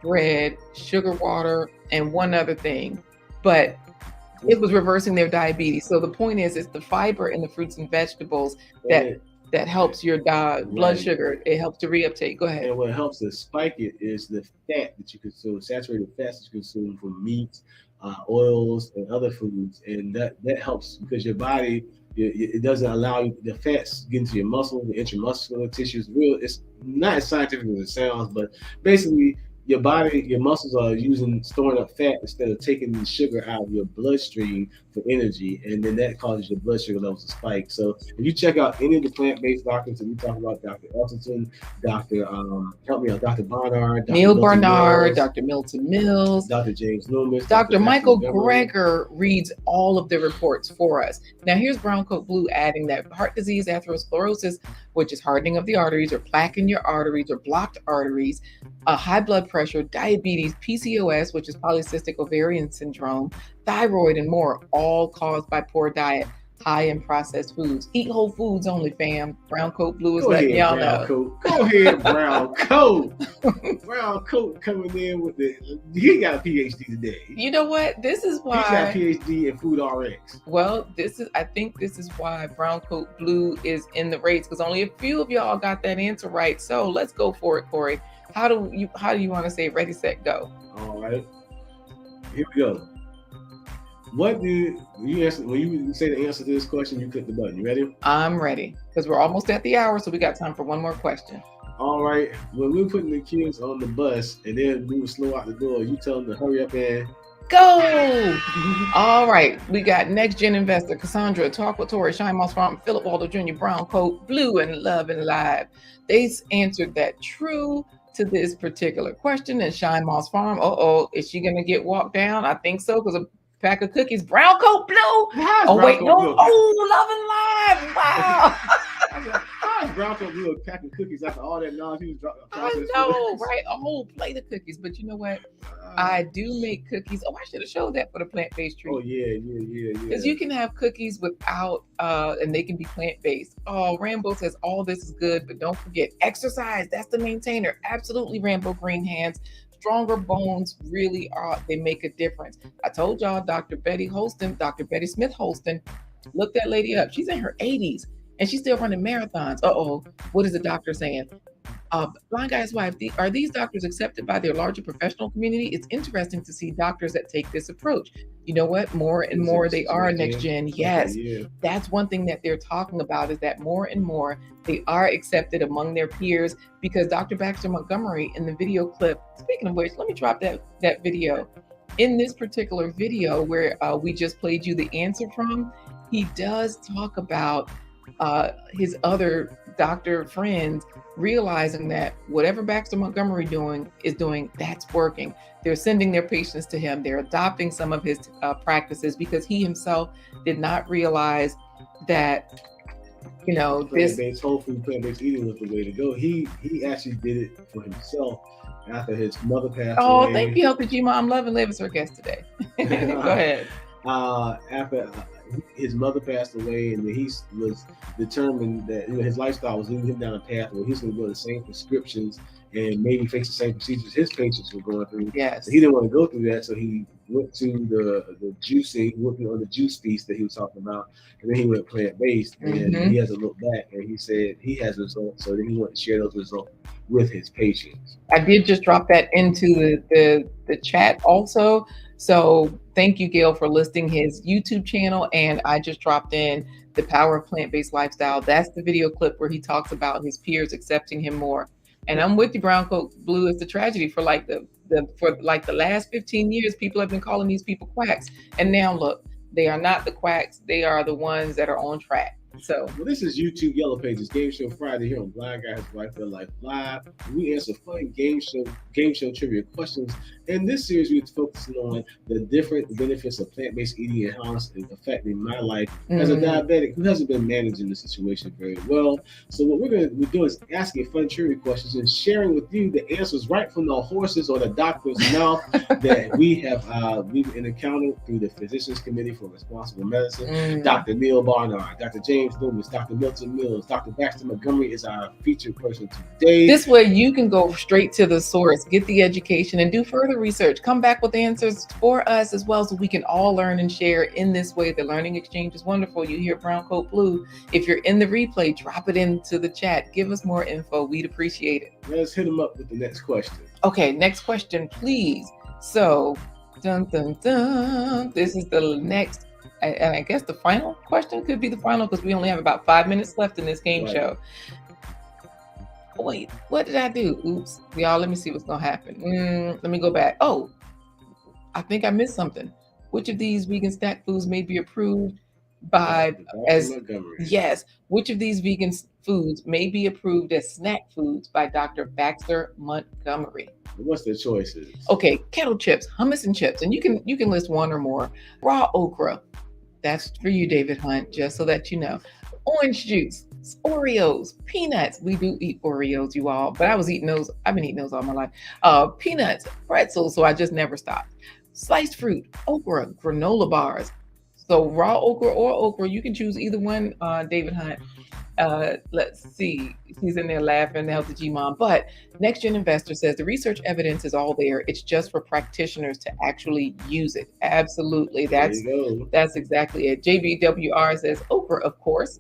bread, sugar water, and one other thing. But it was reversing their diabetes. So the point is, it's the fiber in the fruits and vegetables that helps your blood sugar. It helps to reuptake. Go ahead. And what helps to spike it is the fat that you consume, saturated fats that you consume from meats, oils, and other foods. And that helps because your body, it doesn't allow you, the fats get into your muscle, the intramuscular tissues. It's not as scientific as it sounds, but basically your muscles are storing up fat instead of taking the sugar out of your bloodstream for energy, and then that causes your blood sugar levels to spike. So if you check out any of the plant-based doctors that we talk about, Dr. Elton, Dr. Barnard, Dr. Neil Milton Barnard, Mills, Dr. Milton Mills, Dr. James Loomis, Dr. Baxter Michael Montgomery. Greger reads all of the reports for us. Now, here's Brown Coat Blue adding that heart disease, atherosclerosis, which is hardening of the arteries or plaque in your arteries or blocked arteries, high blood pressure, diabetes, PCOS, which is polycystic ovarian syndrome, thyroid, and more, all caused by poor diet, high in processed foods. Eat whole foods only, fam. Brown Coat Blue is letting y'all know. Go ahead, Brown Coat. Brown Coat coming in with he got a PhD today. You know what? This is why. He's got a PhD in food RX. Well, I think this is why Brown Coat Blue is in the race, because only a few of y'all got that answer right. So let's go for it, Corey. How do you want to say ready, set, go? All right. Here we go. What do you answer when you say the answer to this question? You click the button. You ready? I'm ready, because we're almost at the hour, so we got time for one more question. All right. When we're putting the kids on the bus and they're moving slow out the door, you tell them to hurry up and go. All right. We got Next Gen Investor, Cassandra, Talk with Tori, Shine Moss Farm, Philip Waldo Jr., Brown Coat Blue, and Love and Live. They answered that true to this particular question. And Shine Moss Farm, is she going to get walked down? I think so, because a pack of cookies. Brown Coat Blue. Oh, wait, no. Blue? Oh, Love and Live. Wow. How is Brown Coat Blue a pack of cookies after all that knowledge he was dropping? I know, right? A whole plate of cookies. But you know what? I do make cookies. Oh, I should have showed that for the plant-based treat. Oh, yeah. Because you can have cookies without, and they can be plant-based. Oh, Rambo says all this is good, but don't forget exercise. That's the maintainer. Absolutely, Rambo Green Hands. Stronger bones really they make a difference. I told y'all Dr. Betty Smith Holston, look that lady up. She's in her 80s and she's still running marathons. What is the doctor saying? Blind Guy's Wife, are these doctors accepted by their larger professional community? It's interesting to see doctors that take this approach. You know what? More and more they are Next Gen. Yes. Okay, yeah. That's one thing that they're talking about, is that more and more they are accepted among their peers, because Dr. Baxter Montgomery in the video clip, speaking of which, let me drop that video. In this particular video where we just played you the answer from, he does talk about his other doctor friends realizing that whatever Baxter Montgomery is doing, that's working. They're sending their patients to him. They're adopting some of his practices, because he himself did not realize that, plant-based whole food, plant-based eating was the way to go. He actually did it for himself after his mother passed away. Oh, thank you, Healthy G Mom. Love and Live is her guest today. Go ahead. After his mother passed away, and he was determined that his lifestyle was leading him down a path where he's going to go the same prescriptions and maybe face the same procedures his patients were going through. Yes. So he didn't want to go through that, so he went to the juicing, working on the juice piece that he was talking about, and then he went plant-based, and he hasn't looked back, and he said he has results, so then he wanted to share those results with his patients. I did just drop that into the chat also. So thank you, Gail, for listing his YouTube channel. And I just dropped in the Power of Plant-Based Lifestyle. That's the video clip where he talks about his peers accepting him more. And I'm with you, Brown Coat Blue. It's a tragedy for the last 15 years, people have been calling these people quacks. And now look, they are not the quacks. They are the ones that are on track. So, well, this is YouTube Yellow Pages Game Show Friday here on Blind Guy His Wife Their Life Live. We answer fun game show trivia questions. In this series, we're focusing on the different benefits of plant-based eating and how it's affecting my life as a diabetic who hasn't been managing the situation very well. So what we're doing is asking fun trivia questions and sharing with you the answers right from the horses or the doctor's mouth that we've encountered through the Physicians Committee for Responsible Medicine. Dr. Neil Barnard, Dr. James Loomis, Dr. Milton Mills, Dr. Baxter Montgomery is our featured person today. This way you can go straight to the source, get the education, and do further research. Come back with answers for us as well, so we can all learn and share in this way. The learning exchange is wonderful. You hear Brown Coat Blue. If you're in the replay, drop it into the chat. Give us more info. We'd appreciate it. Let's hit them up with the next question. Okay, next question, please. So, dun, dun, dun. This is the next, and I guess the final question could be the final, because we only have about 5 minutes left in this game show. Wait, what did I do? Oops. Y'all, let me see what's going to happen. Let me go back. Oh, I think I missed something. Which of these vegan snack foods may be approved by Baxter Montgomery. yes, which of these vegan foods may be approved as snack foods by Dr. Baxter Montgomery? What's the choices? Okay, kettle chips, hummus and chips, and you can list one or more. Raw okra, that's for you, David Hunt, just so that you know. Orange juice, Oreos, peanuts. We do eat Oreos, you all, but I've been eating those all my life. Peanuts, pretzels, so I just never stopped. Sliced fruit, okra, granola bars. So raw okra or okra, you can choose either one, David Hunt. Let's see. He's in there laughing, the Healthy G Mom. But Next Gen Investor says the research evidence is all there. It's just for practitioners to actually use it. Absolutely. That's exactly it. JBWR says okra, of course.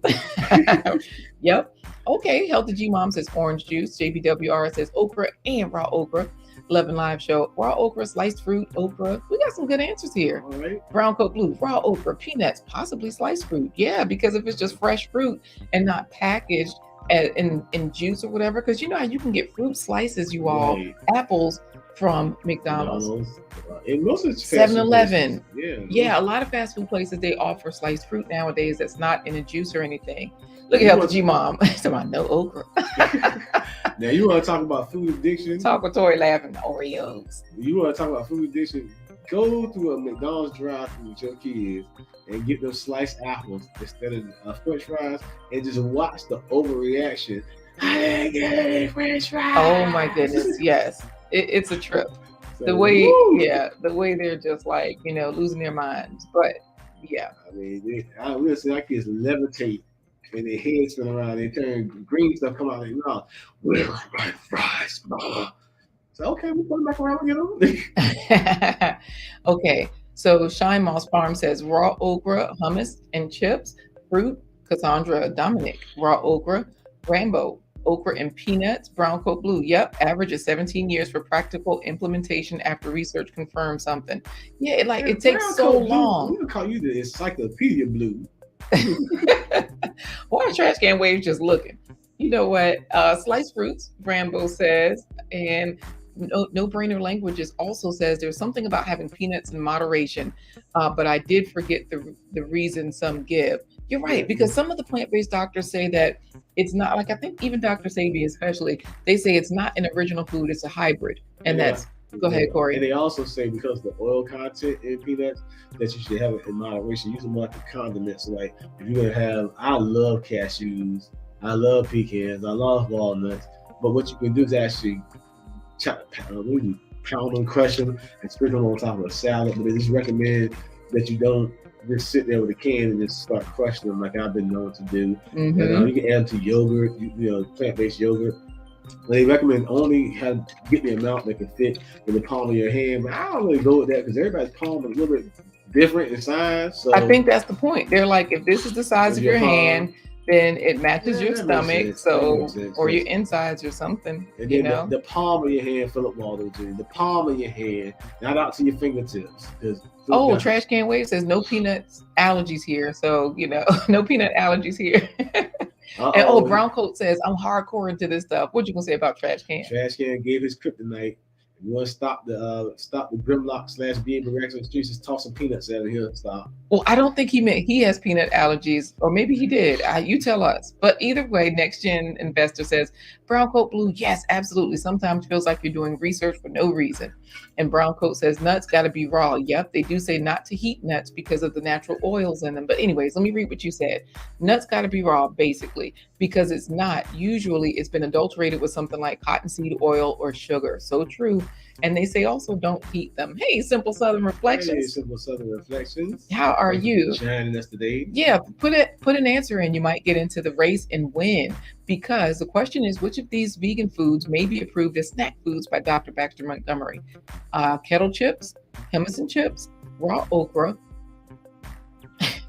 Yep. Okay. Healthy G Mom says orange juice. JBWR says okra and raw okra. 11 Live Show, raw okra, sliced fruit, okra. We got some good answers here. All right. Brown coat blue, raw okra, peanuts, possibly sliced fruit. Yeah, because if it's just fresh fruit and not packaged in juice or whatever, because you know how you can get fruit slices, you all, Right. apples from McDonald's. And most of the 7-Eleven. Yeah. A lot of fast food places, they offer sliced fruit nowadays that's not in a juice or anything. Look at Healthy G Mom. Somebody no okra. Now you want to talk about food addiction? Talk with Tori laughing. Oreos. You want to talk about food addiction? Go to a McDonald's drive-thru with your kids and get them sliced apples instead of French fries, and just watch the overreaction. I didn't get any French fries. Oh my goodness, yes, it's a trip. So, The way, woo! the way they're just like losing their minds. But yeah, I mean, we'll see our kids levitate and their heads spin around. They turn green stuff come out of their mouth. Where are my fries, Mama? So okay, we'll put them back around and get them. Okay. So Shine Moss Farm says raw okra, hummus and chips, fruit. Cassandra Dominic, raw okra, Rambo, okra and peanuts, brown coat blue. Yep, average is 17 years for practical implementation after research confirms something. Yeah, it takes so long. We're gonna call you the Encyclopedia Blue. Why are trash can waves just looking? You know what? Sliced fruits, Rambo says, and no brainer languages also says there's something about having peanuts in moderation, but I did forget the reason some give. You're right, because some of the plant-based doctors say that it's not, like I think even Dr. Sabi especially, they say it's not an original food, it's a hybrid. And that's, go ahead, Corey. And they also say because of the oil content in peanuts, that you should have it in moderation. Use them like a condiment. So like if you're gonna have, I love cashews, I love pecans, I love walnuts, but what you can do is actually pound them, crush them, and sprinkle them on top of a salad. But they just recommend that you don't just sit there with a can and just start crushing them like I've been known to do. Mm-hmm. And you can add them to yogurt, plant-based yogurt. They recommend only get the amount that can fit in the palm of your hand. But I don't really go with that because everybody's palm is a little bit different in size. So I think that's the point. They're like, if this is the size of your hand, then it matches your stomach, or your insides or something. And then the palm of your hand, Philip Waldo Jr., the palm of your hand, not out to your fingertips. Trash Can Wave says no peanuts allergies here. So, no peanut allergies here. And Brown Coat says, I'm hardcore into this stuff. What you gonna say about Trash Can? Trash Can gave his kryptonite. If you want to stop the Grimlock / BA Rex on the streets, just toss some peanuts out of here and stop. Well, I don't think he meant he has peanut allergies, or maybe he did. You tell us. But either way, Next Gen Investor says, Brown Coat Blue, yes, absolutely. Sometimes feels like you're doing research for no reason. And Brown Coat says, nuts got to be raw. Yep, they do say not to heat nuts because of the natural oils in them. But anyways, let me read what you said. Nuts got to be raw, basically, because it's not. Usually it's been adulterated with something like cottonseed oil or sugar. So true. And they say also don't heat them. Hey, Simple Southern Reflections. Hey, Simple Southern Reflections. How are you? Shining us today. Yeah, put an answer in. You might get into the race and win, because the question is, which of these vegan foods may be approved as snack foods by Dr. Baxter Montgomery? Kettle chips, hummus and chips, raw okra.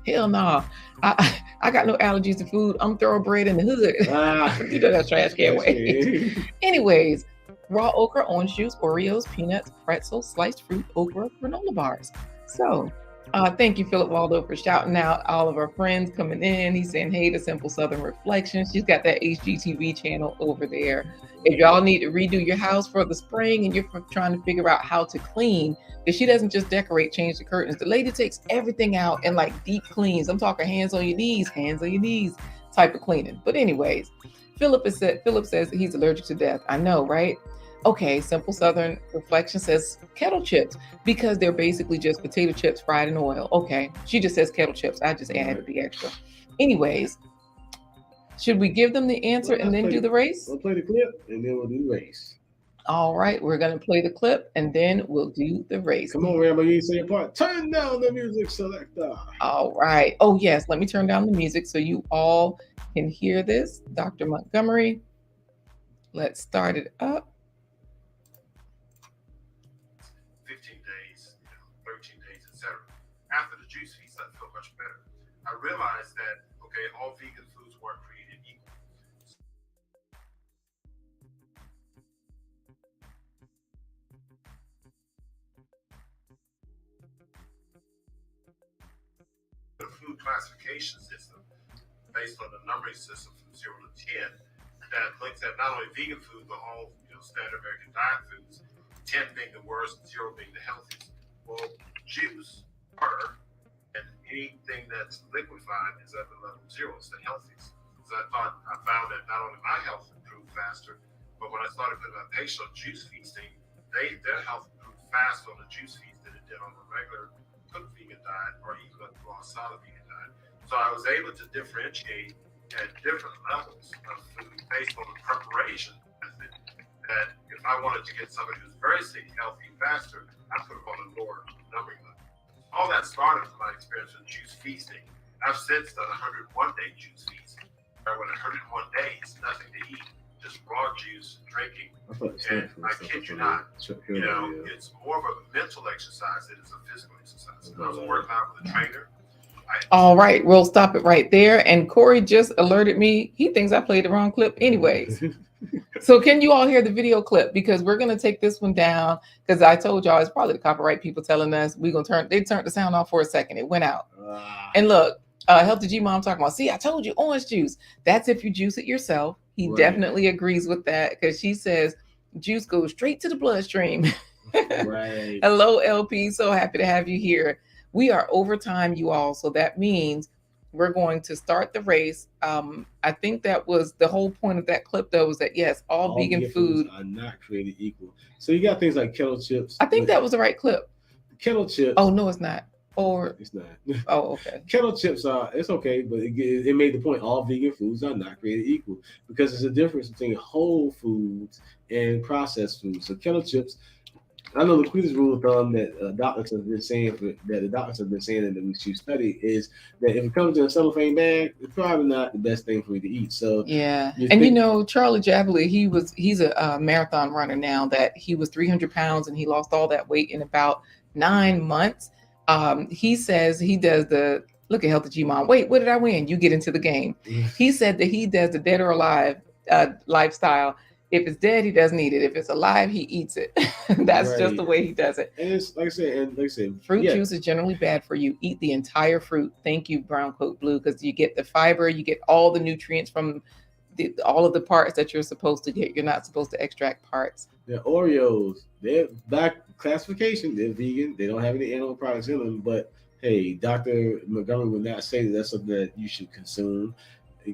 Hell no. I got no allergies to food. I'm thoroughbred in the hood. You know that Trash Can Wave. Anyways, raw okra, orange juice, Oreos, peanuts, pretzels, sliced fruit, okra, granola bars. So Thank you, Philip Waldo, for shouting out all of our friends coming in. He's saying, hey, to Simple Southern Reflections. She's got that HGTV channel over there. If y'all need to redo your house for the spring and you're trying to figure out how to clean, because she doesn't just decorate, change the curtains. The lady takes everything out and like deep cleans. I'm talking hands on your knees type of cleaning. But anyways, Philip says he's allergic to death. I know, right? Okay, Simple Southern Reflection says kettle chips because they're basically just potato chips fried in oil. Okay, she just says kettle chips. I just added the extra. Anyways, should we give them the answer and then do the race? We'll play the clip and then we'll do the race. All right, we're going to play the clip and then we'll do the race. Come on, Rambo, you say your part. Turn down the music selector. All right. Oh, yes, let me turn down the music so you all can hear this. Dr. Montgomery, let's start it up. 15 days, 13 days, etc. After the juice feast, I felt much better. I realized that, okay, all vegan foods weren't created equal. The food classification system, based on the numbering system from 0 to 10, that looks at not only vegan food, but all standard American diet foods. 10 being the worst, 0 being the healthiest. Well, juice, water, and anything that's liquefied is at the level 0. It's the healthiest. So I found that not only my health improved faster, but when I started putting my patient on juice feasting, their health improved faster on the juice feast than it did on a regular cooked vegan diet or even a raw solid vegan diet. So I was able to differentiate at different levels of food based on the preparation method. That if I wanted to get somebody who's very sick healthy faster, I put them on a lower numbering level. All that started from my experience with juice feasting. I've since done a 101-day juice feast, where with 101 days, nothing to eat, just raw juice, drinking. And I kid you not, it's more of a mental exercise than it's a physical exercise. I was working out with a trainer. All right, we'll stop it right there. And Corey just alerted me. He thinks I played the wrong clip anyways. So can you all hear the video clip? Because we're going to take this one down because I told y'all it's probably the copyright people telling us they turned the sound off for a second. It went out. And look, Healthy G Mom talking about, see, I told you orange juice. That's if you juice it yourself. He definitely agrees with that because she says juice goes straight to the bloodstream. Right. Hello, LP. So happy to have you here. We are over time, you all. So that means we're going to start the race. I think that was the whole point of that clip, though, was that, yes, all vegan food are not created equal. So you got things like kettle chips. I think that was the right clip. Kettle chips. Oh, no, it's not. Or it's not. Oh, okay. Kettle chips it's okay, but it made the point all vegan foods are not created equal because there's a difference between whole foods and processed foods. So kettle chips, I know LaQuita's rule of thumb that doctors have been saying in the MSU study is that if it comes in a cellophane bag, it's probably not the best thing for you to eat. So yeah, Charlie Jabley, he's a marathon runner now. That he was 300 pounds and he lost all that weight in about 9 months. He says he does the look at Healthy G Mom. Wait, what did I win? You get into the game. He said that he does the dead or alive lifestyle. If it's dead, he doesn't eat it. If it's alive, he eats it. That's just the way he does it. And it's like I said, fruit juice is generally bad for you. Eat the entire fruit. Thank you, Brown Coat Blue, because you get the fiber, you get all the nutrients from all of the parts that you're supposed to get. You're not supposed to extract parts. The Oreos, they're by classification, they're vegan. They don't have any animal products in them. But hey, Dr. Montgomery would not say that's something that you should consume.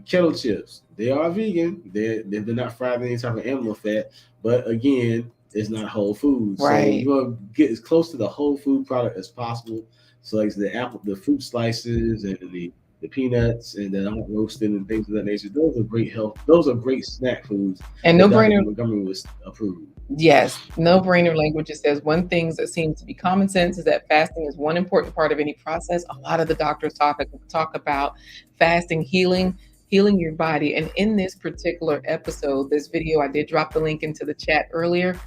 Kettle chips, they are vegan. They're not fried with any type of animal fat, but again, it's not whole food. Right. So you want to get as close to the whole food product as possible. So like the fruit slices and the peanuts and the hot roasted and things of that nature. Those are great health. Those are great snack foods. And no brainer. Montgomery was approved. Yes, no brainer language. It says one thing that seems to be common sense is that fasting is one important part of any process. A lot of the doctors talk about fasting, healing your body. And in this particular episode, this video, I did drop the link into the chat earlier.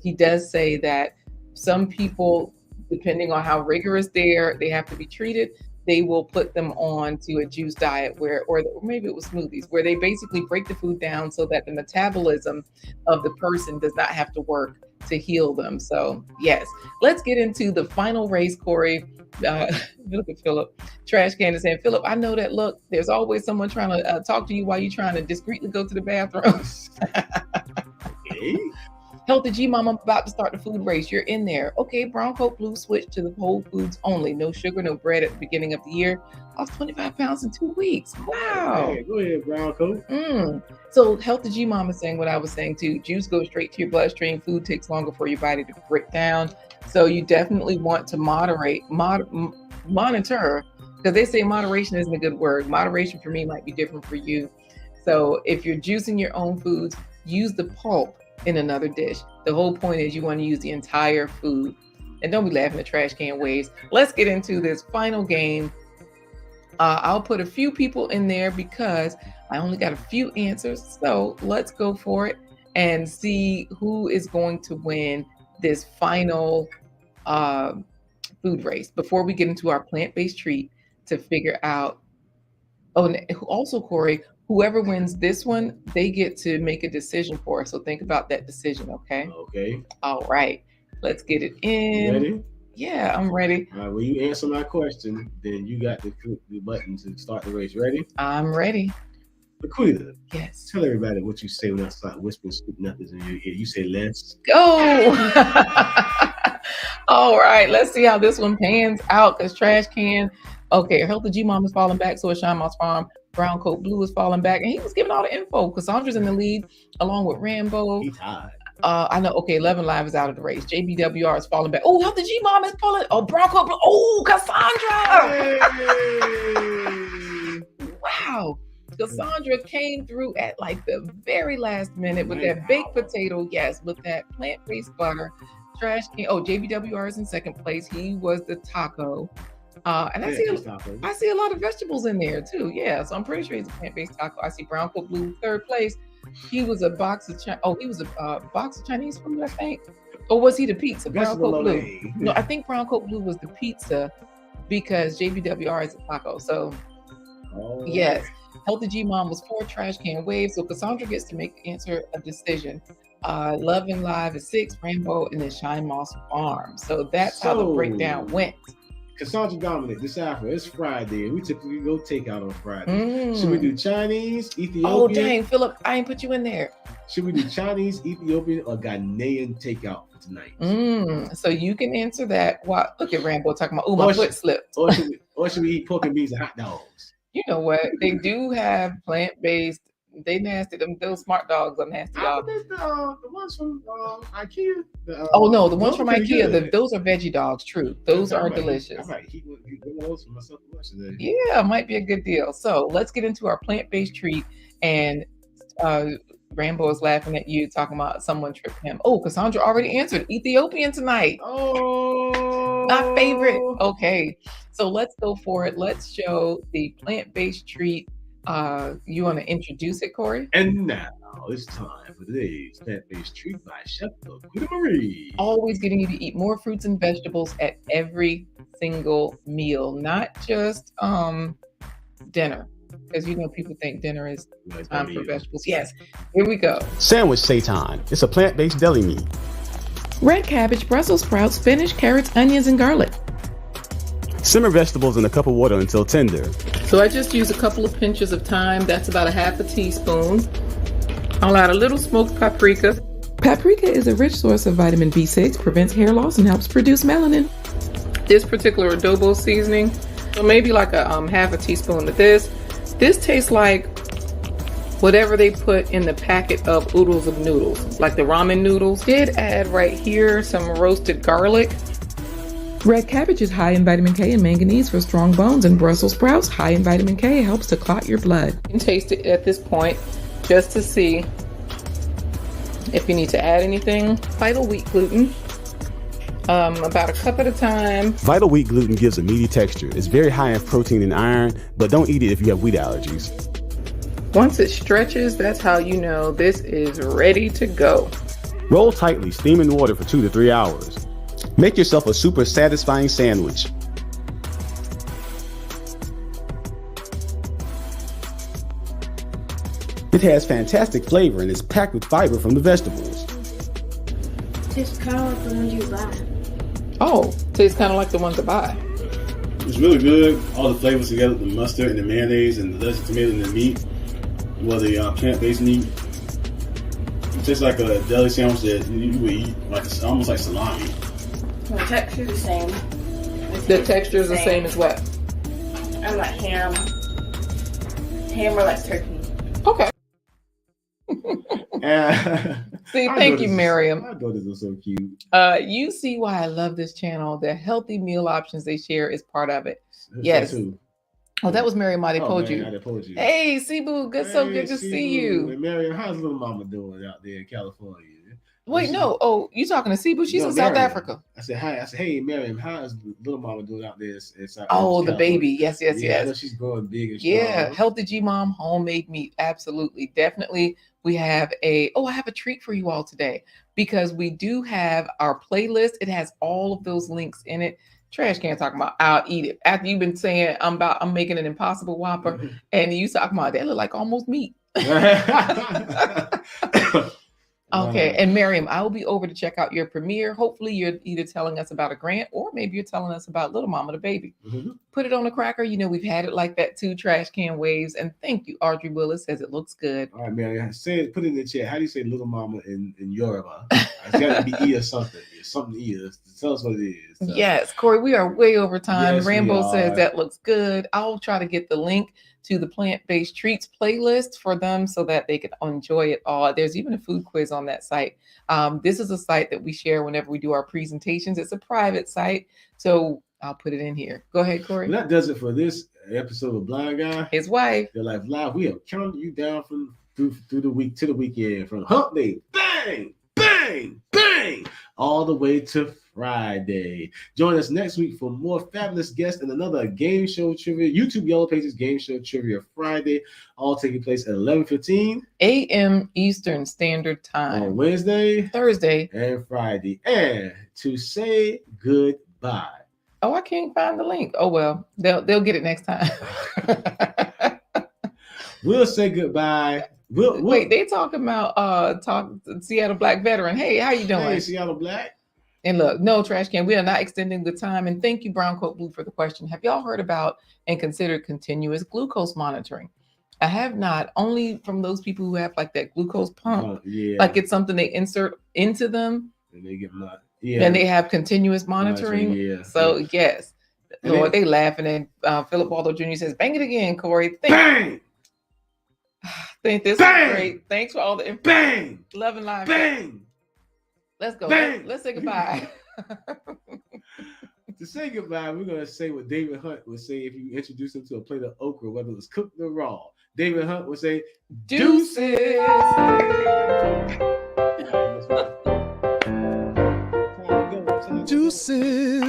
He does say that some people, depending on how rigorous they have to be treated, they will put them on to a juice diet or maybe it was smoothies, where they basically break the food down so that the metabolism of the person does not have to work to heal them. So yes, let's get into the final race, Corey. Look at Philip. Trash can is saying, Philip, I know that. Look, there's always someone trying to talk to you while you're trying to discreetly go to the bathroom. Okay. Healthy G Mom, I'm about to start the food race. You're in there. Okay, Brown Coat Blue switched to the whole foods only. No sugar, no bread at the beginning of the year. Lost 25 pounds in 2 weeks. Wow. Hey, go ahead, Brown Coat. So Healthy G Mom is saying what I was saying too. Juice goes straight to your bloodstream. Food takes longer for your body to break down. So you definitely want to monitor, because they say moderation isn't a good word. Moderation for me might be different for you. So if you're juicing your own foods, use the pulp in another dish. The whole point is you want to use the entire food. And don't be laughing at trash can waves. Let's get into this final game. I'll put a few people in there because I only got a few answers. So let's go for it and see who is going to win this final food race before we get into our plant-based treat to figure out. Oh, and also, Corey, whoever wins this one, they get to make a decision for us. So think about that decision, okay? Okay. All right. Let's get it in. Ready? Yeah, I'm ready. All right, when you answer my question, then you got to click the button to start the race. Ready? I'm ready. LaQuita, Yes. tell everybody what you say when I start whispering sweet nothings in your ear. You say let's Go. All right. Let's see how this one pans out, because trash can. Okay, Healthy G Mom is falling back. So is Shine Moss Farm. Brown Coat Blue is falling back. And he was giving all the info. Cassandra's in the lead along with Rambo. He tied. I know. Okay, 11 Live is out of the race. JBWR is falling back. Oh, Healthy G Mom is pulling. Oh, Brown Coat Blue. Oh, Cassandra. Hey! Wow. Cassandra came through at like the very last minute with that baked potato. Yes, with that plant-based butter. Trash can. Oh, JBWR is in second place. He was the taco. And I see a lot of vegetables in there too. Yeah, so I'm pretty sure he's a plant-based taco. I see Brown Coat Blue third place. He was a box of box of Chinese food, I think. Or was he the pizza? Brown Coat Blue. No, I think Brown Coat Blue was the pizza because JBWR is a taco. So yes, Healthy G Mom was 4 trash can waves. So Cassandra gets to answer a decision. Love and Live is 6, Rambo, and then Shine Moss Farm. So that's how the breakdown went. Cassandra Dominic, decipher. It's Friday. We typically go takeout on Friday. Should we do Chinese, Ethiopian? Oh, dang, Philip, I ain't put you in there. Should we do Chinese, Ethiopian, or Ghanaian takeout for tonight? So you can answer that. Wow, look at Rambo talking about, my foot slipped. Or should we eat pork and beans and hot dogs? You know what? They do have plant-based. They nasty. Those smart dogs are nasty. The ones from IKEA. The ones from IKEA. Those are veggie dogs. True, those are delicious. I might eat one of those for myself for lunch today. Yeah, might be a good deal. So let's get into our plant-based treat. And Rambo is laughing at you, talking about someone tripped him. Oh, Cassandra already answered Ethiopian tonight. Oh, my favorite. Okay, so let's go for it. Let's show the plant-based treat. You want to introduce it, Corey? And now it's time for today's plant-based treat by Chef LaQuita Marie. Always getting you to eat more fruits and vegetables at every single meal, not just dinner. Because people think dinner is time for vegetables. Yes, here we go. Sandwich Seitan. It's a plant-based deli meat. Red cabbage, Brussels sprouts, spinach, carrots, onions, and garlic. Simmer vegetables in a cup of water until tender. So I just use a couple of pinches of thyme. That's about a half a teaspoon. I'll add a little smoked paprika. Paprika is a rich source of vitamin B6, prevents hair loss, and helps produce melanin. This particular adobo seasoning, so maybe like a half a teaspoon of this. This tastes like whatever they put in the packet of oodles of noodles, like the ramen noodles. Did add right here some roasted garlic. Red cabbage is high in vitamin K and manganese for strong bones, and Brussels sprouts, high in vitamin K, helps to clot your blood. You can taste it at this point just to see if you need to add anything. Vital wheat gluten, about a cup at a time. Vital wheat gluten gives a meaty texture. It's very high in protein and iron, but don't eat it if you have wheat allergies. Once it stretches, that's how you know this is ready to go. Roll tightly, steam in water for 2 to 3 hours. Make yourself a super satisfying sandwich. It has fantastic flavor and is packed with fiber from the vegetables. tastes kind of like the ones you buy. Oh, tastes kind of like the ones to buy. It's really good. All the flavors together, the mustard and the mayonnaise and the lettuce, tomato, and the meat. Well, the plant-based meat. It's just like a deli sandwich that you would eat, like almost like salami. The texture's the same. The texture is the same as what? I'm like ham. Ham or like turkey. Okay. See, thank you, Miriam. My daughters are so cute. You see why I love this channel. The healthy meal options they share is part of it. Who's Yes. that too? Oh, that was Miriam Oh, Adepoju. man, Adepoju. Hey, Cebu, good, so good to see you. And Mariam, how's little mama doing out there in California? Wait, no. Oh, you talking to Cebu? She's No, in South Mariam. Africa. I said, hi. I said, hey, Mariam, how's little mama doing out there in South Oh, the California? baby. Yes, yes, Yeah, I know yes. she's growing big and strong. Yeah, healthy G Mom, homemade meat. Absolutely. Definitely. We have I have a treat for you all today because we do have our playlist. It has all of those links in it. Trash can talking about I'll eat it. After you've been saying I'm making an Impossible Whopper, and you talking about that look like almost meat. Okay, and Miriam, I will be over to check out your premiere. Hopefully, you're either telling us about a grant or maybe you're telling us about Little Mama the baby. Mhm. Put it on a cracker. You know, we've had it like that too. Trash can waves. And thank you, Audrey Willis says it looks good. All right, Mariam, put it in the chat. How do you say little mama in Yoruba? It's got to be E or something. It's something E. Tell us what it is. So. Yes, Corey, we are way over time. Yes, we Rambo says are. that looks good. I'll try to get the link to the plant-based treats playlist for them so that they can enjoy it all. There's even a food quiz on that site. This is a site that we share whenever we do our presentations. It's a private site, so I'll put it in here. Go ahead, Corey. Well, that does it for this episode of Blind Guy. His wife. Your Life Live. We have counted you down through the week to the weekend, from hump day, bang, bang, bang, all the way to Friday. Join us next week for more fabulous guests and another game show trivia. YouTube Yellow Pages Game Show Trivia Friday, all taking place at 11:15 a.m. Eastern Standard on Time. Wednesday, Thursday. and Friday. And to say goodbye. Oh, I can't find the link. Oh well, they'll get it next time. We'll say goodbye. We'll Wait, they talking about Seattle Black veteran. Hey, how you doing? Hey, Seattle Black. And look, no, Trash Can, we are not extending the time. And thank you, Brown Coat Blue, for the question. Have y'all heard about and considered continuous glucose monitoring? I have not, only from those people who have like that glucose pump, Yeah. like it's something they insert into them, And they get my and they have continuous monitoring. Yeah. So yes, And Lord, they laughing. And Philip Waldo Jr. says, bang it again, Corey. Bang! Think this Bang! is great. Thanks for all the info. Bang! Love and live. Bang! Let's go. Bang! Let's say goodbye. To say goodbye, we're going to say what David Hunt would say if you introduce him to a plate of okra, whether it was cooked or raw. David Hunt would say, Deuces. Deuces.